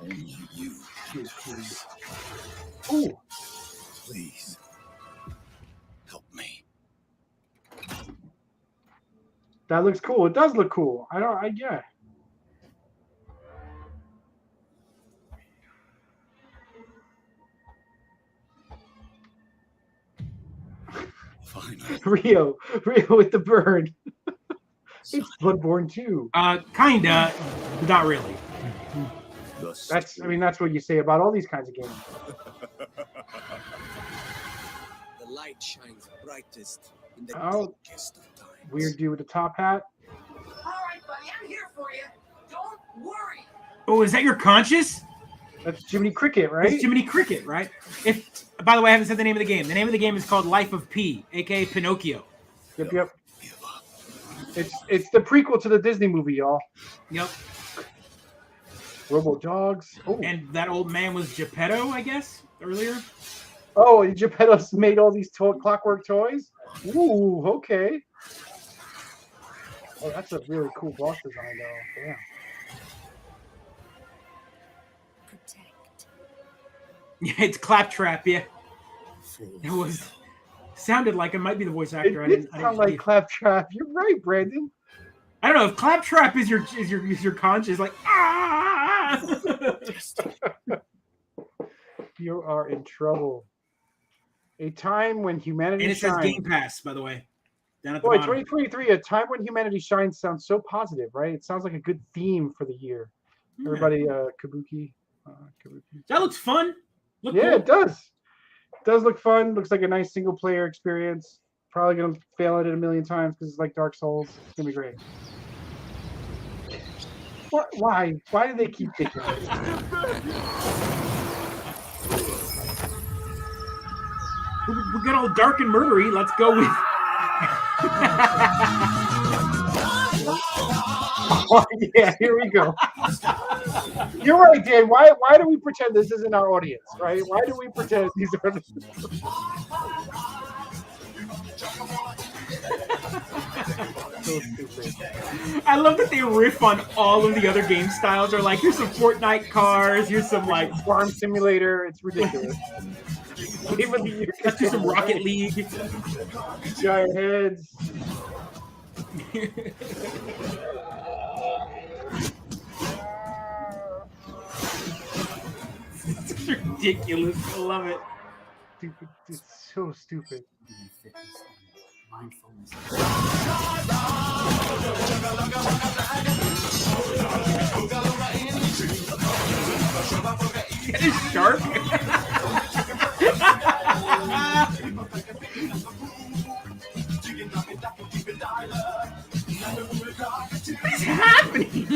Only you. Ooh. Please. Help me. That looks cool. It does look cool. Yeah. Finally. Rio with the bird. It's Bloodborne 2. Kinda, but not really. That's what you say about all these kinds of games. The light shines brightest in the Oh. darkest of times. Weird dude with the top hat. All right, buddy, I'm here for you. Don't worry. Oh, is that your conscious? That's Jiminy Cricket, right? It's Jiminy Cricket, right? By the way, I haven't said the name of the game. The name of the game is called Life of P, aka Pinocchio. Yep. It's the prequel to the Disney movie, y'all. Yep. Robo Dogs. Oh. And that old man was Geppetto, I guess, earlier. Oh, Geppetto's made all these clockwork toys? Ooh, okay. Oh, that's a really cool boss design, though. Damn. Protect. Yeah, it's Claptrap, yeah. It sounded like it might be the voice actor. It did sound like Claptrap. You're right, Brandon. I don't know if Claptrap is your conscious, like You are in trouble. A time when humanity and it says shines. Game Pass, by the way. Down at the Boy, bottom. 2023, a time when humanity shines sounds so positive, right? It sounds like a good theme for the year. Everybody, Kabuki. That looks fun. Yeah, cool. it does. It does look fun. Looks like a nice single player experience. Probably going to fail at it a million times because it's like Dark Souls. It's going to be great. What? Why? Why do they keep picking it? We got all dark and murdery. Let's go with. Oh, yeah, here we go. You're right, Dan. Why do we pretend this isn't our audience, right? Why do we pretend these are... So stupid. I love that they riff on all of the other game styles. Are like, here's some Fortnite cars. Here's some like Farm Simulator. It's ridiculous. Game of the year. Let's do some Rocket League. Giant heads. It's ridiculous. I love it. Stupid. It's so stupid. That is sharp. What is happening?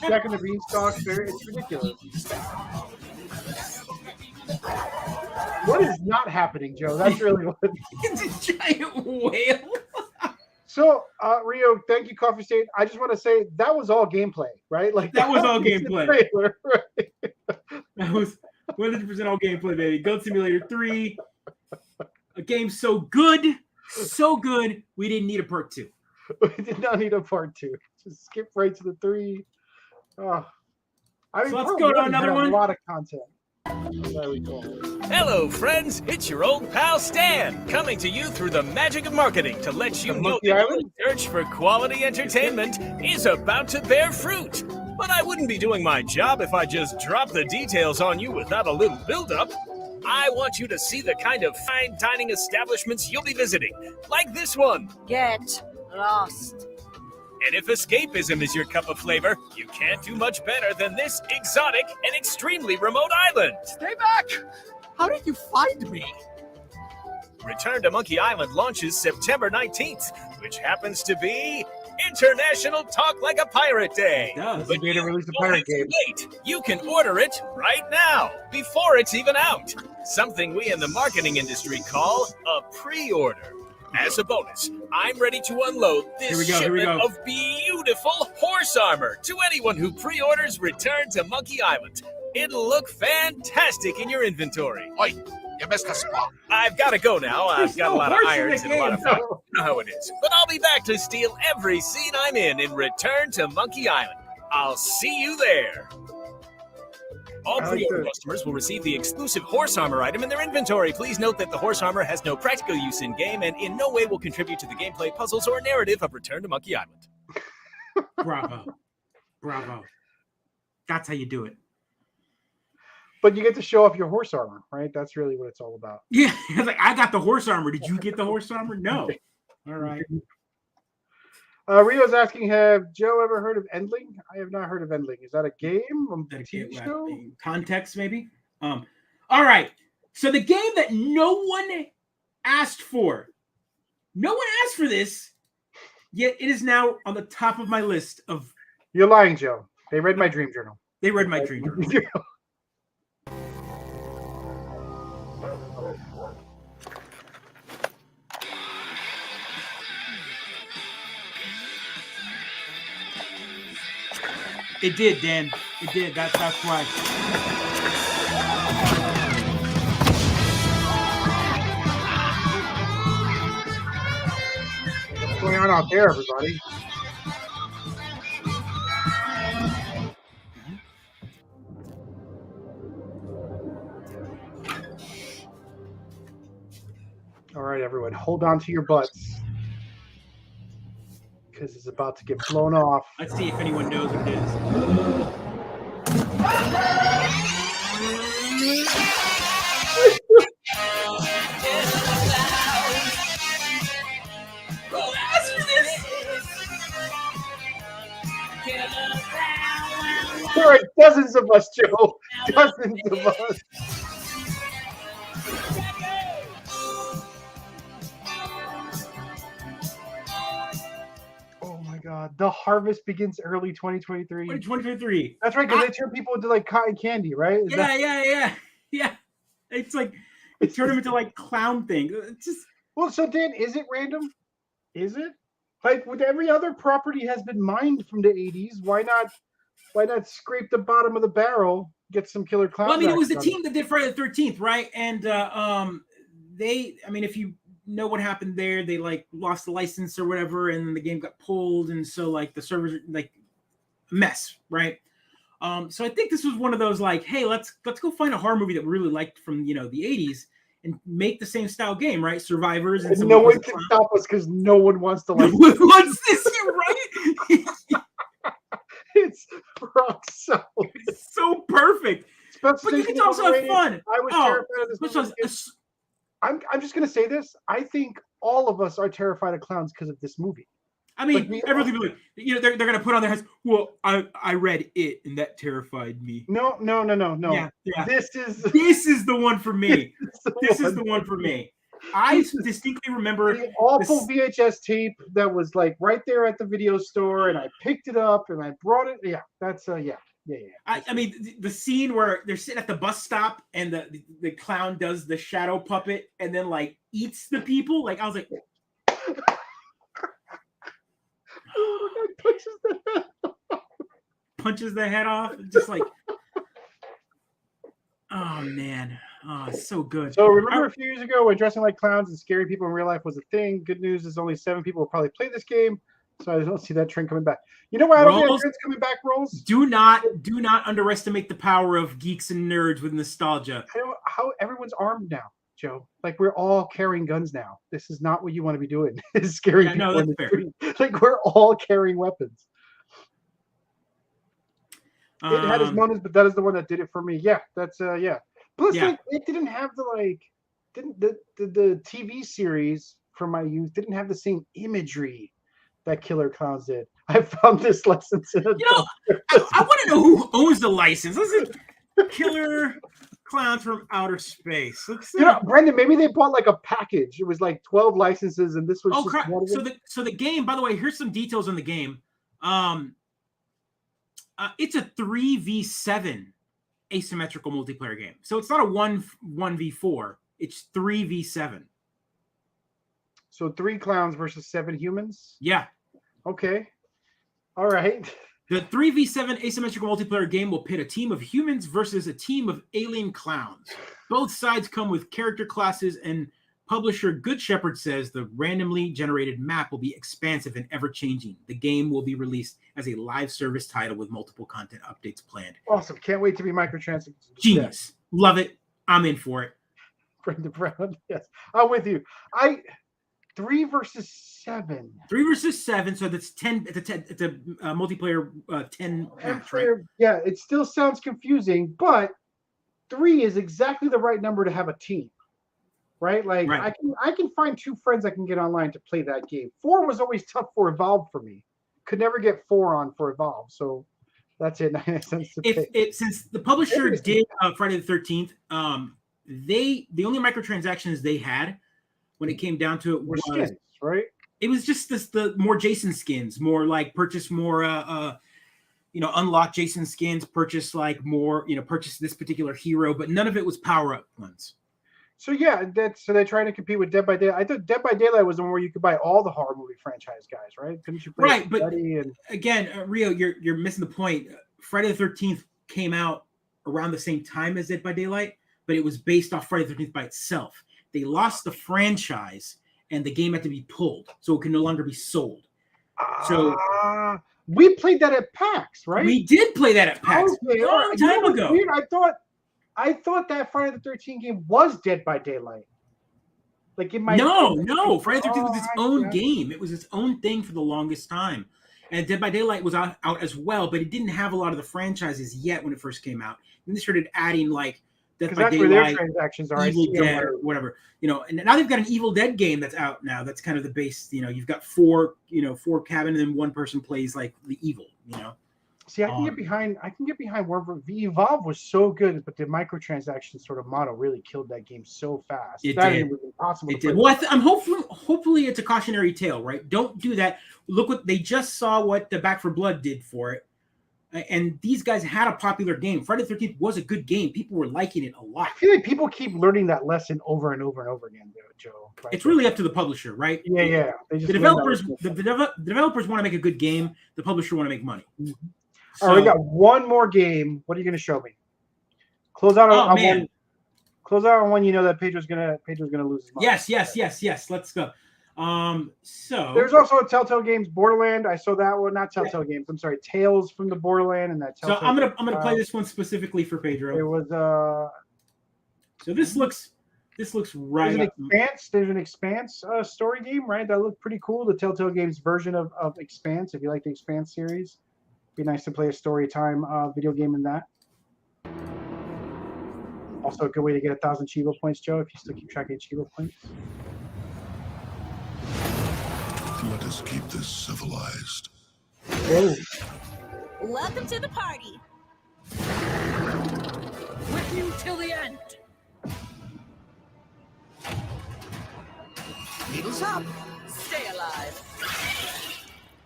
Jack and the Beanstalk. It's ridiculous. What is not happening, Joe? That's really what. It's a giant whale. So, Rio, thank you, Coffee State. I just want to say that was all gameplay, right? Like that was all gameplay. Trailer, right? That was 100% all gameplay, baby. Goat Simulator 3. A game so good, we didn't need a part 2. We did not need a part 2. Just skip right to the 3. Oh. I mean, So let's part go to 1 another had one. A lot of content. There we go. Hello, friends. It's your old pal Stan, coming to you through the magic of marketing to let you The know Monkey that Island? your search for quality entertainment is about to bear fruit. But I wouldn't be doing my job if I just dropped the details on you without a little build-up. I want you to see the kind of fine dining establishments you'll be visiting, like this one. Get lost. And if escapism is your cup of flavor, you can't do much better than this exotic and extremely remote island. Stay back! How did you find me? Return to Monkey Island launches September 19th, which happens to be International Talk Like a Pirate Day. Does. They made a release a pirate game. Wait, you can order it right now, before it's even out. Something we in the marketing industry call a pre-order. As a bonus, I'm ready to unload this shipment of beautiful horse armor to anyone who pre-orders Return to Monkey Island. It'll look fantastic in your inventory. Oi, you missed a spot. I've got to go now. I've got a lot of irons and a lot of fun. No. You know how it is. But I'll be back to steal every scene I'm in Return to Monkey Island. I'll see you there. All pre-order customers will receive the exclusive horse armor item in their inventory. Please note that the horse armor has no practical use in-game and in no way will contribute to the gameplay, puzzles, or narrative of Return to Monkey Island. Bravo. Bravo. That's how you do it. But you get to show off your horse armor, right? That's really what it's all about. Yeah, it's like, I got the horse armor. Did you get the horse armor? No. All right. Rio's asking, have Joe ever heard of Endling? I have not heard of Endling. Is that a game? A TV show? Context, maybe? All right. So the game that no one asked for. No one asked for this, yet it is now on the top of my list of... You're lying, Joe. They read my dream journal. They read my dream journal. It did, Dan. It did. That's why. What's going on out there, everybody? All right, everyone, hold on to your butts. Because it's about to get blown off. Let's see if anyone knows what it is. There are dozens of us, Joe. Dozens of us. Oh my God. The harvest begins early 2023. 2023. That's right, because they turn people into like cotton candy, right? Yeah. It's like they turn them into like clown things. It's just... Well, so Dan, is it random? Is it? Like with every other property has been mined from the 80s, why not scrape the bottom of the barrel, get some killer clowns? Well, I mean, it was the team that did Friday the 13th, right? And if you know what happened there, they like lost the license or whatever, and the game got pulled, and so like the servers like a mess, right? So I think this was one of those like, hey, let's go find a horror movie that we really liked from the 80s and make the same style game, right? Survivors, and no one can stop us because no one wants to like. No one wants this, right? It's rock solid. It's so perfect. But you can also have fun. I was terrified of this movie. I'm just gonna say this. I think all of us are terrified of clowns because of this movie. I mean, everything like, they're gonna put on their heads. Well, I read it and that terrified me. No. Yeah. This is the one for me. This is the one for me. I distinctly remember the awful VHS tape that was like right there at the video store, and I picked it up and I brought it. Yeah, that's yeah. I mean, the scene where they're sitting at the bus stop and the clown does the shadow puppet and then like eats the people. Like I was like, punches the head off. Just like, oh man. Oh, it's so good. So remember a few years ago when dressing like clowns and scaring people in real life was a thing? Good news is only 7 people will probably play this game. So I don't see that trend coming back. You know why I don't think that trend's coming back, Rolls? Do not underestimate the power of geeks and nerds with nostalgia. I don't how everyone's armed now, Joe. Like we're all carrying guns now. This is not what you want to be doing. Is scaring people. No, that's fair. Like we're all carrying weapons. It had its moments, but that is the one that did it for me. Yeah, that's yeah. Plus, like, it didn't have the TV series from my youth didn't have the same imagery that Killer Clowns did. I found this license in a I want to know who owns the license. Listen, Killer Clowns from Outer Space. Let's see. Brendan, maybe they bought like a package. It was like 12 licenses, and this was just crap. one of them. So the game, by the way, here's some details on the game. It's a 3v7 asymmetrical multiplayer game. So it's not a 1v4. It's 3v7. So 3 clowns versus 7 humans? Yeah. Okay. All right. The 3v7 asymmetrical multiplayer game will pit a team of humans versus a team of alien clowns. Both sides come with character classes, and publisher Good Shepherd says the randomly generated map will be expansive and ever-changing. The game will be released as a live service title with multiple content updates planned. Awesome. Can't wait to be microtransactions. Genius. Love it. I'm in for it. Brendan Brown. Yes. I'm with you. 3 versus 7. 3 versus 7, so that's 10. It's a multiplayer 10 match, right? Yeah, it still sounds confusing, but 3 is exactly the right number to have a team, right? Like Right. I can find 2 friends I can get online to play that game. 4 was always tough for Evolve for me. Could never get 4 on for Evolve, so that's it. 99 cents to pay. Since the publisher did Friday the 13th, the only microtransactions they had when it came down to it was skins, right? It was just the more Jason skins, more like purchase more unlock Jason skins, purchase like more, purchase this particular hero, but none of it was power up ones. So yeah, so they're trying to compete with Dead by Daylight. I thought Dead by Daylight was the one where you could buy all the horror movie franchise guys, right? Couldn't you play Right, but and... again, Rio, you're missing the point. Friday the 13th came out around the same time as Dead by Daylight, but it was based off Friday the 13th by itself. They lost the franchise, and the game had to be pulled, so it can no longer be sold. So we played that at PAX, right? We did play that at PAX a long time ago. Weird. I thought that Friday the 13th game was Dead by Daylight. Like it might. No. Friday the 13th was its own game. It was its own thing for the longest time, and Dead by Daylight was out as well, but it didn't have a lot of the franchises yet when it first came out. And they started adding like Dead by Daylight, where their transactions are. Evil Dead, or whatever. And now they've got an Evil Dead game that's out now. That's kind of the base. You've got 4 cabin, and then one person plays like the evil. See, I can get behind. Where the Evolve was so good, but the microtransaction sort of model really killed that game so fast. It was impossible. It did. Well, I'm hopefully it's a cautionary tale, right? Don't do that. Look what they just saw. What the Back for Blood did for it. And these guys had a popular game. Friday the 13th was a good game. People were liking it a lot. I feel like people keep learning that lesson over and over and over again, Joe. Right? It's really up to the publisher, right? Yeah. The developers want to make a good game. The publisher want to make money. Mm-hmm. All right, we got one more game. What are you going to show me? Close out on one. Close out on one. You know that Pedro's gonna lose his mind. Yes. Let's go. So there's also a Telltale Games Borderland. I saw that one. Not Telltale Games. I'm sorry, Tales from the Borderland and that. Telltale so I'm gonna play this one specifically for Pedro. It was So this looks right. There's an Expanse story game, right? That looked pretty cool. The Telltale Games version of Expanse. If you like the Expanse series, it'd be nice to play a story time video game in that. Also, a good way to get 1,000 Chivo points, Joe, if you still keep track of Chivo points. Let us keep this civilized. Oh. Welcome to the party. With you till the end. Needles up. Stay alive.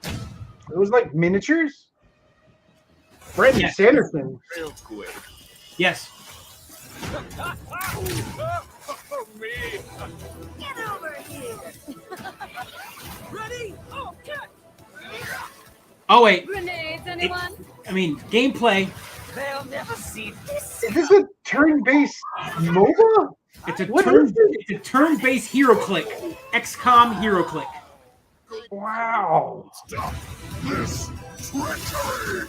It was like miniatures. Brandon Sanderson. Real quick. Yes. Oh, me. Get over here. Ready? Oh, cut. Oh wait. Grenades, anyone? Gameplay. They'll never see this. Is this a turn-based MOBA? It's a turn-based hero click. XCOM hero click. Wow. Stop this treachery!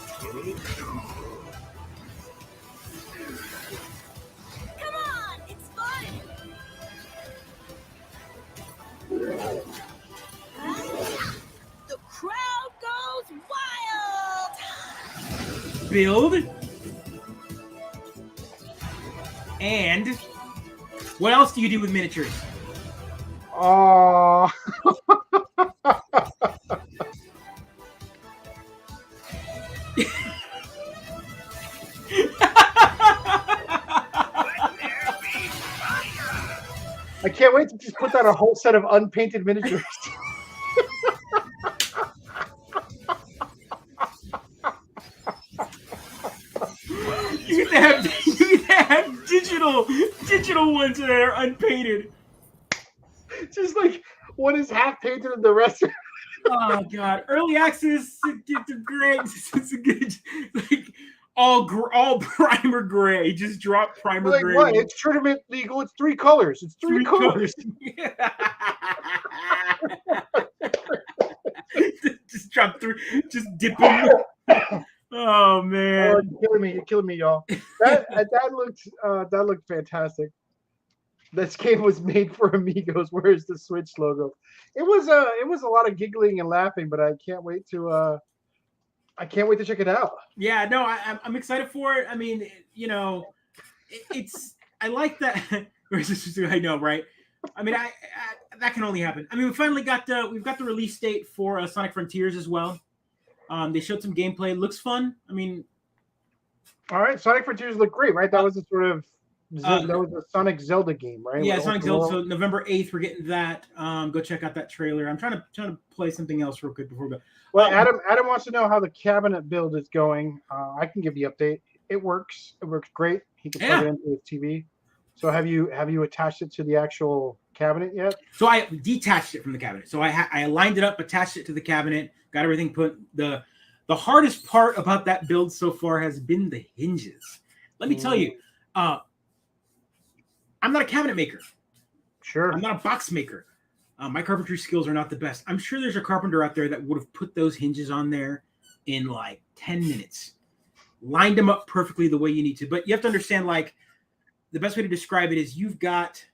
Come on, it's fun. The crowd goes wild. Build. And what else do you do with miniatures? Oh. I can't wait to just put down a whole set of unpainted miniatures. You get to have digital ones that are unpainted. Just like one is half painted and the rest are... Oh god, early access, it's great. It's a good, like all primer gray. Just drop primer like, gray. what? It's tournament legal. It's 3 colors. It's three colors. Just drop 3. Just dip them. Oh man, you're killing me, y'all. That looked fantastic. This game was made for Amigos. Where's the Switch logo? It was a lot of giggling and laughing, but I can't wait to check it out. Yeah, no, I'm excited for it. I mean, you know, it's I like that. I know, right? I mean, I that can only happen. I mean, we've got the release date for Sonic Frontiers as well. They showed some gameplay. It looks fun. I mean, all right, Sonic Frontiers look great, right? That was a sort of that was a Sonic Zelda game, right? Yeah, Sonic Zelda. So November 8th, we're getting that. Go check out that trailer. I'm trying to play something else real quick before we go. Well, Adam wants to know how the cabinet build is going. I can give the update. It works. It works great. He can plug it into his TV. So have you attached it to the actual cabinet yet? So I detached it from the cabinet. So I lined it up, attached it to the cabinet, got everything put. The hardest part about that build so far has been the hinges. Let me tell you, I'm not a cabinet maker. Sure. I'm not a box maker. My carpentry skills are not the best. I'm sure there's a carpenter out there that would have put those hinges on there in like 10 minutes, lined them up perfectly the way you need to. But you have to understand, like, the best way to describe it is you've got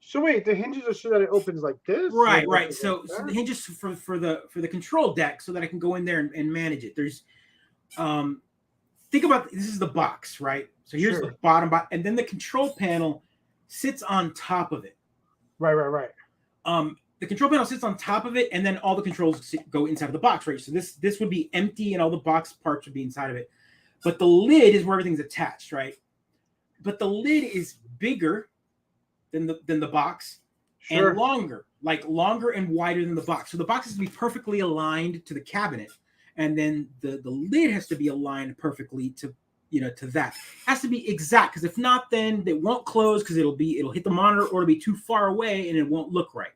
so wait, the hinges are so that it opens like this? Right. So the hinges for the control deck so that I can go in there and manage it. There's think about this is the box, right? So here's the bottom box, and then the control panel sits on top of it. Right. The control panel sits on top of it, and then all the controls go inside of the box, right? So this would be empty, and all the box parts would be inside of it. But the lid is where everything's attached, right? But the lid is bigger than the box and longer and wider than the box. So the box has to be perfectly aligned to the cabinet, and then the lid has to be aligned perfectly to that. It has to be exact, because if not, then it won't close because it'll hit the monitor or it'll be too far away and it won't look right.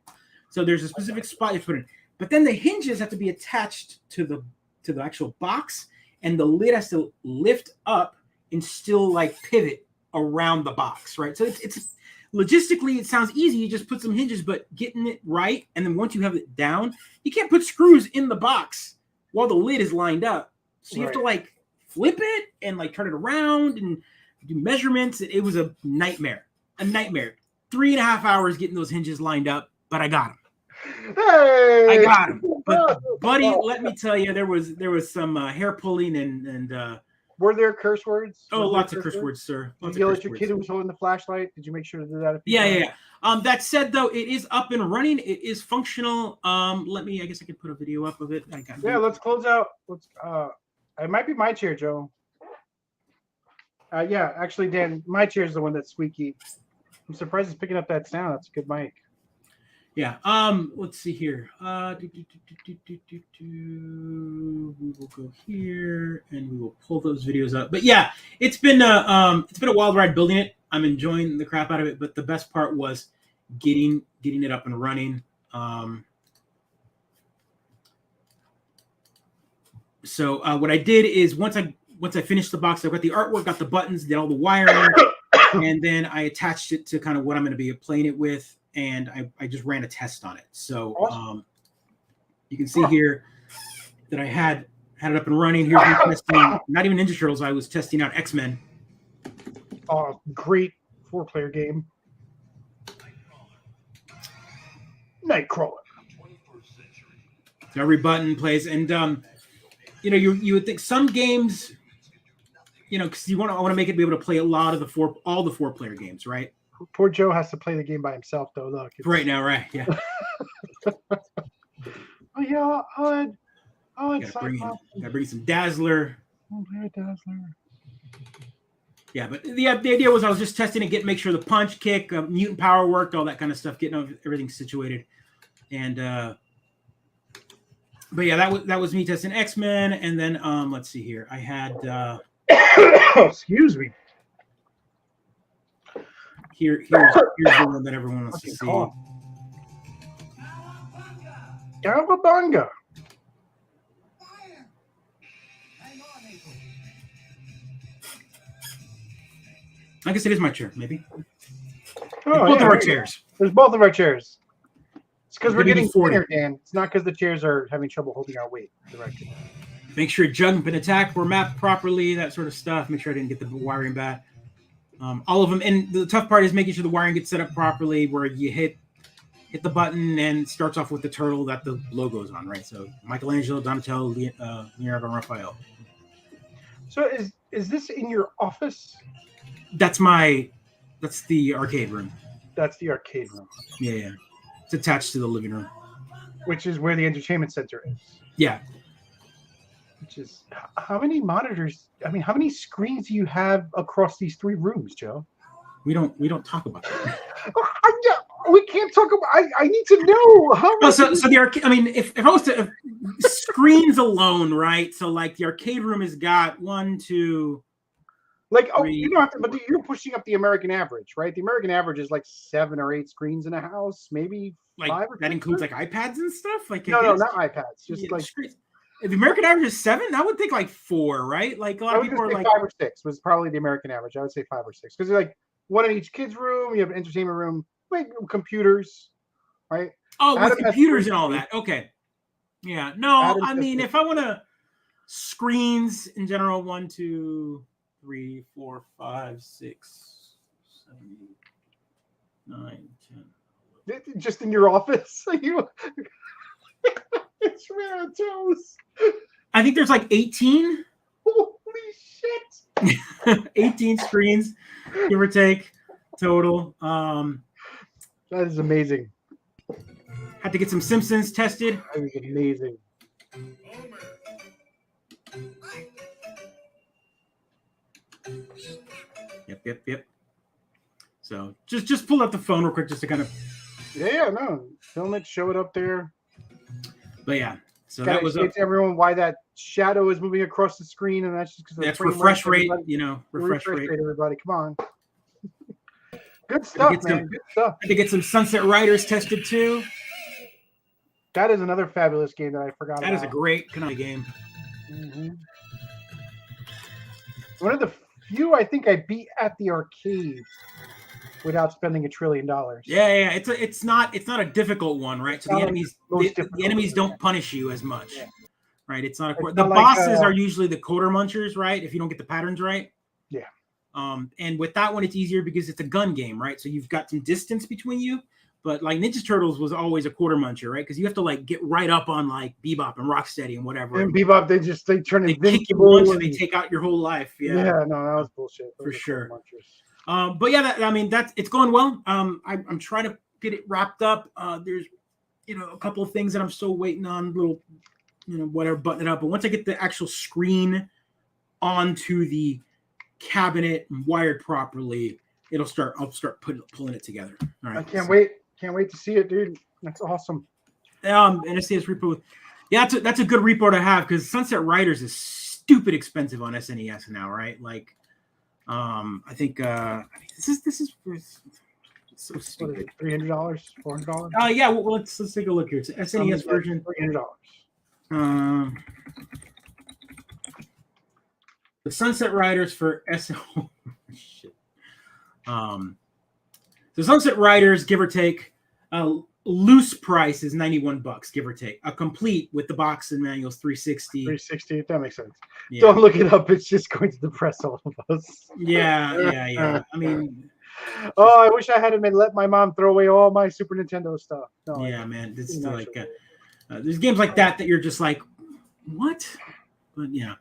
So there's a specific spot you put in. But then the hinges have to be attached to the actual box, and the lid has to lift up and still like pivot around the box, right? So it's logistically, it sounds easy. You just put some hinges, but getting it right, and then once you have it down, you can't put screws in the box while the lid is lined up. So you have to like flip it and like turn it around and do measurements. It was a nightmare. 3.5 hours getting those hinges lined up, but I got them. Hey! I got him. But buddy, let me tell you, there was some hair pulling and were there curse words? Oh, lots of curse words, sir. Did you yell at your kid who was holding the flashlight? Did you make sure to do that? Yeah. That said, though, it is up and running. It is functional. I guess I could put a video up of it. Let's close out. It might be my chair, Joe. Yeah, actually, Dan, my chair is the one that's squeaky. I'm surprised it's picking up that sound. That's a good mic. Yeah. Let's see here. We will go here and we will pull those videos up. But yeah, it's been a wild ride building it. I'm enjoying the crap out of it, but the best part was getting it up and running. So what I did is once I finished the box, I got the artwork, got the buttons, did all the wiring, and then I attached it to kind of what I'm going to be playing it with. And I just ran a test on it. So you can see here that I had it up and running. Here's me testing, not even Ninja Turtles. I was testing out X-Men. Great 4-player game. Nightcrawler. So every button plays. And, you would think some games, because I want to make it be able to play a lot of all the 4-player games, right? Poor Joe has to play the game by himself, though. Look, right now, right? Yeah. Oh, it's gotta bring some Dazzler. Oh, Dazzler. Yeah, but the idea was I was just testing it, make sure the punch, kick, mutant power worked, all that kind of stuff, getting everything situated. And but yeah, that was me testing X-Men, and then let's see here. I had excuse me. Here's the one that everyone wants to see. Cowabunga. I guess it is my chair, maybe. Oh, both of our chairs. There's both of our chairs. It's because we're getting 40. thinner, Dan. It's not because the chairs are having trouble holding our weight. Directed. Make sure jump and attack were mapped properly, that sort of stuff. Make sure I didn't get the wiring bad. All of them. And the tough part is making sure the wiring gets set up properly where you hit the button and it starts off with the turtle that the logo is on, right? So Michelangelo, Donatello, Leonardo, and Raphael. So is this in your office? That's the arcade room. That's the arcade room. Yeah. It's attached to the living room. Which is where the entertainment center is. Yeah. Which is how many monitors? I mean, how many screens do you have across these 3 rooms, Joe? We don't talk about that. We can't talk about. I need to know how. Well, so the arcade. I mean, if I was to screens alone, right? So like the arcade room has got 1, 2. Like, oh, you don't have to, but you're pushing up the American average, right? The American average is like 7 or 8 screens in a house, maybe like 5 or that 6. includes like iPads and stuff. Like no, not iPads. Just like screens. If the American average is 7, I would think like 4, right? Like a lot of people are like 5 or 6 was probably the American average. I would say 5 or 6 because like 1 in each kid's room. You have an entertainment room, like computers, right? Oh, with computers and all that. Okay. Yeah. No, I mean, if I want to screens in general, 1, 2, 3, 4, 5, 6, 7, 8, 9, 10. Just in your office? You it's toes. I think there's like 18. Holy shit. 18 screens, give or take, total. That is amazing. Had to get some Simpsons tested. That is amazing. Yep. So just pull out the phone real quick just to kind of. Yeah, no. Film it, show it up there. But yeah, so that was to everyone why that shadow is moving across the screen, and that's just because that's refresh rate. Refresh rate. Everybody, come on. Good stuff, man. Good stuff. Had to get some Sunset Riders tested too. That is another fabulous game that I forgot about. That is a great Konami game. Mm-hmm. One of the few I think I beat at the arcade without spending $1 trillion. Yeah. It's not a difficult one, right? So the enemies don't punish you as much, right? It's not the bosses are usually the quarter munchers, right? If you don't get the patterns right. Yeah. And with that one, it's easier because it's a gun game, right? So you've got some distance between you. But like Ninja Turtles was always a quarter muncher, right? Because you have to like get right up on like Bebop and Rocksteady and whatever. And Bebop, they turn they kick you once and they take out your whole life. Yeah, no, that was bullshit. For sure. But yeah, it's going well. I'm trying to get it wrapped up. There's a couple of things that I'm still waiting on, little whatever, button it up. But once I get the actual screen onto the cabinet and wired properly, I'll start pulling it together. All right. I can't wait. Can't wait to see it, dude. That's awesome. NSCS repo. Yeah, that's a good repo to have because Sunset Riders is stupid expensive on SNES now, right? Like, I think this is so stupid. $300, $400. Yeah. Well, let's take a look here. It's an SNES version. $300. The Sunset Riders for SNES. Shit. The Sunset Riders, give or take, loose price is $91, give or take. A complete with the box and manuals, $360. $360. That makes sense. Yeah. Don't look it up. It's just going to depress all of us. Yeah. I mean, I wish I hadn't let my mom throw away all my Super Nintendo stuff. No, yeah, man. This is like there's games like that you're just like, what? But yeah.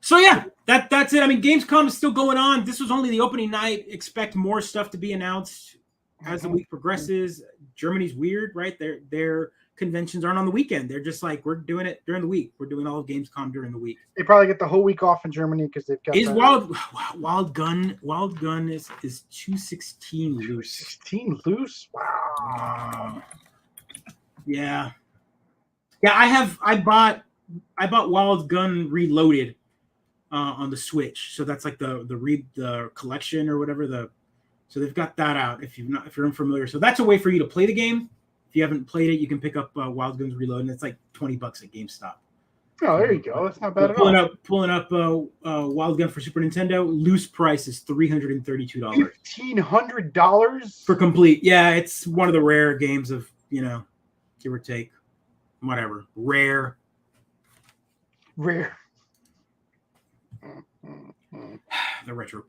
So yeah, that's it. I mean, Gamescom is still going on. This was only the opening night. Expect more stuff to be announced as the week progresses. Germany's weird, right? They're conventions aren't on the weekend. They're just like, we're doing it during the week. We're doing all of Gamescom during the week. They probably get the whole week off in Germany because they've got. Is Wild Gun is 216 loose. 16 loose? Wow. Yeah. I bought Wild Gun Reloaded on the Switch. So that's like the collection or whatever. So they've got that out if you're unfamiliar. So that's a way for you to play the game. If you haven't played it, you can pick up Wild Guns Reloaded, and it's like $20 at GameStop. Oh, there you go. That's not bad at all. Pulling up Wild Gun for Super Nintendo. Loose price is $332. $1,500 for complete. Yeah, it's one of the rare games of give or take, whatever. Rare. The retro.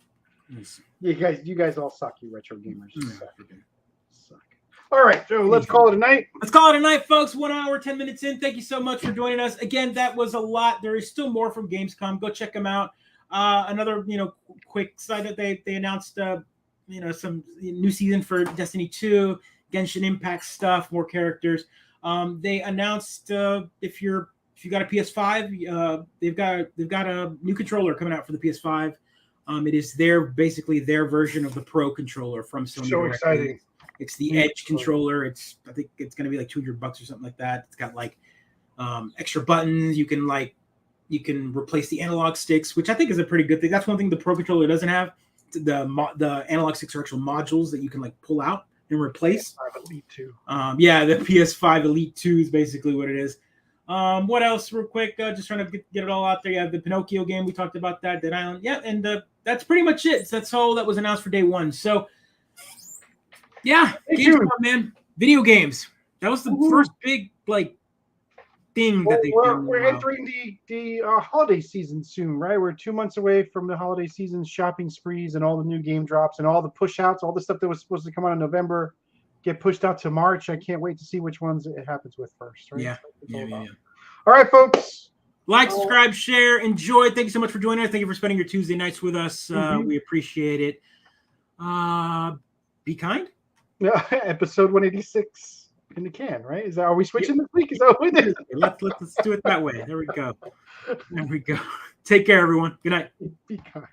You guys all suck. You retro gamers. You suck. All right, so let's call it a night. Let's call it a night, folks. 1 hour, 10 minutes in. Thank you so much for joining us. Again, that was a lot. There is still more from Gamescom. Go check them out. Another, quick side that they announced, some new season for Destiny 2, Genshin Impact stuff, more characters. They announced if you got a PS5, they've got a new controller coming out for the PS5. It is basically their version of the Pro controller from Sony. So exciting. It's the Edge controller. I think it's going to be like $200 or something like that. It's got like extra buttons. You can replace the analog sticks, which I think is a pretty good thing. That's one thing the Pro controller doesn't have. The analog sticks are actual modules that you can like pull out and replace. PS5 Elite 2. The PS5 Elite 2 is basically what it is. What else, real quick? Just trying to get it all out there. Yeah, the Pinocchio game, we talked about that. Dead Island. Yeah, and that's pretty much it. So that's all that was announced for day one. So, yeah, Gamescom, man. Video games. That was the first big thing that they've done. We're entering the holiday season soon, right? We're 2 months away from the holiday season shopping sprees and all the new game drops and all the push outs, all the stuff that was supposed to come out in November get pushed out to March. I can't wait to see which ones it happens with first. Right? Yeah. All right, folks. Like, subscribe, share, enjoy. Thank you so much for joining us. Thank you for spending your Tuesday nights with us. We appreciate it. Be kind. Yeah, episode 186 in the can, right? Are we switching this week? Is that what it is? Let's do it that way. There we go. Take care, everyone. Good night. Be kind.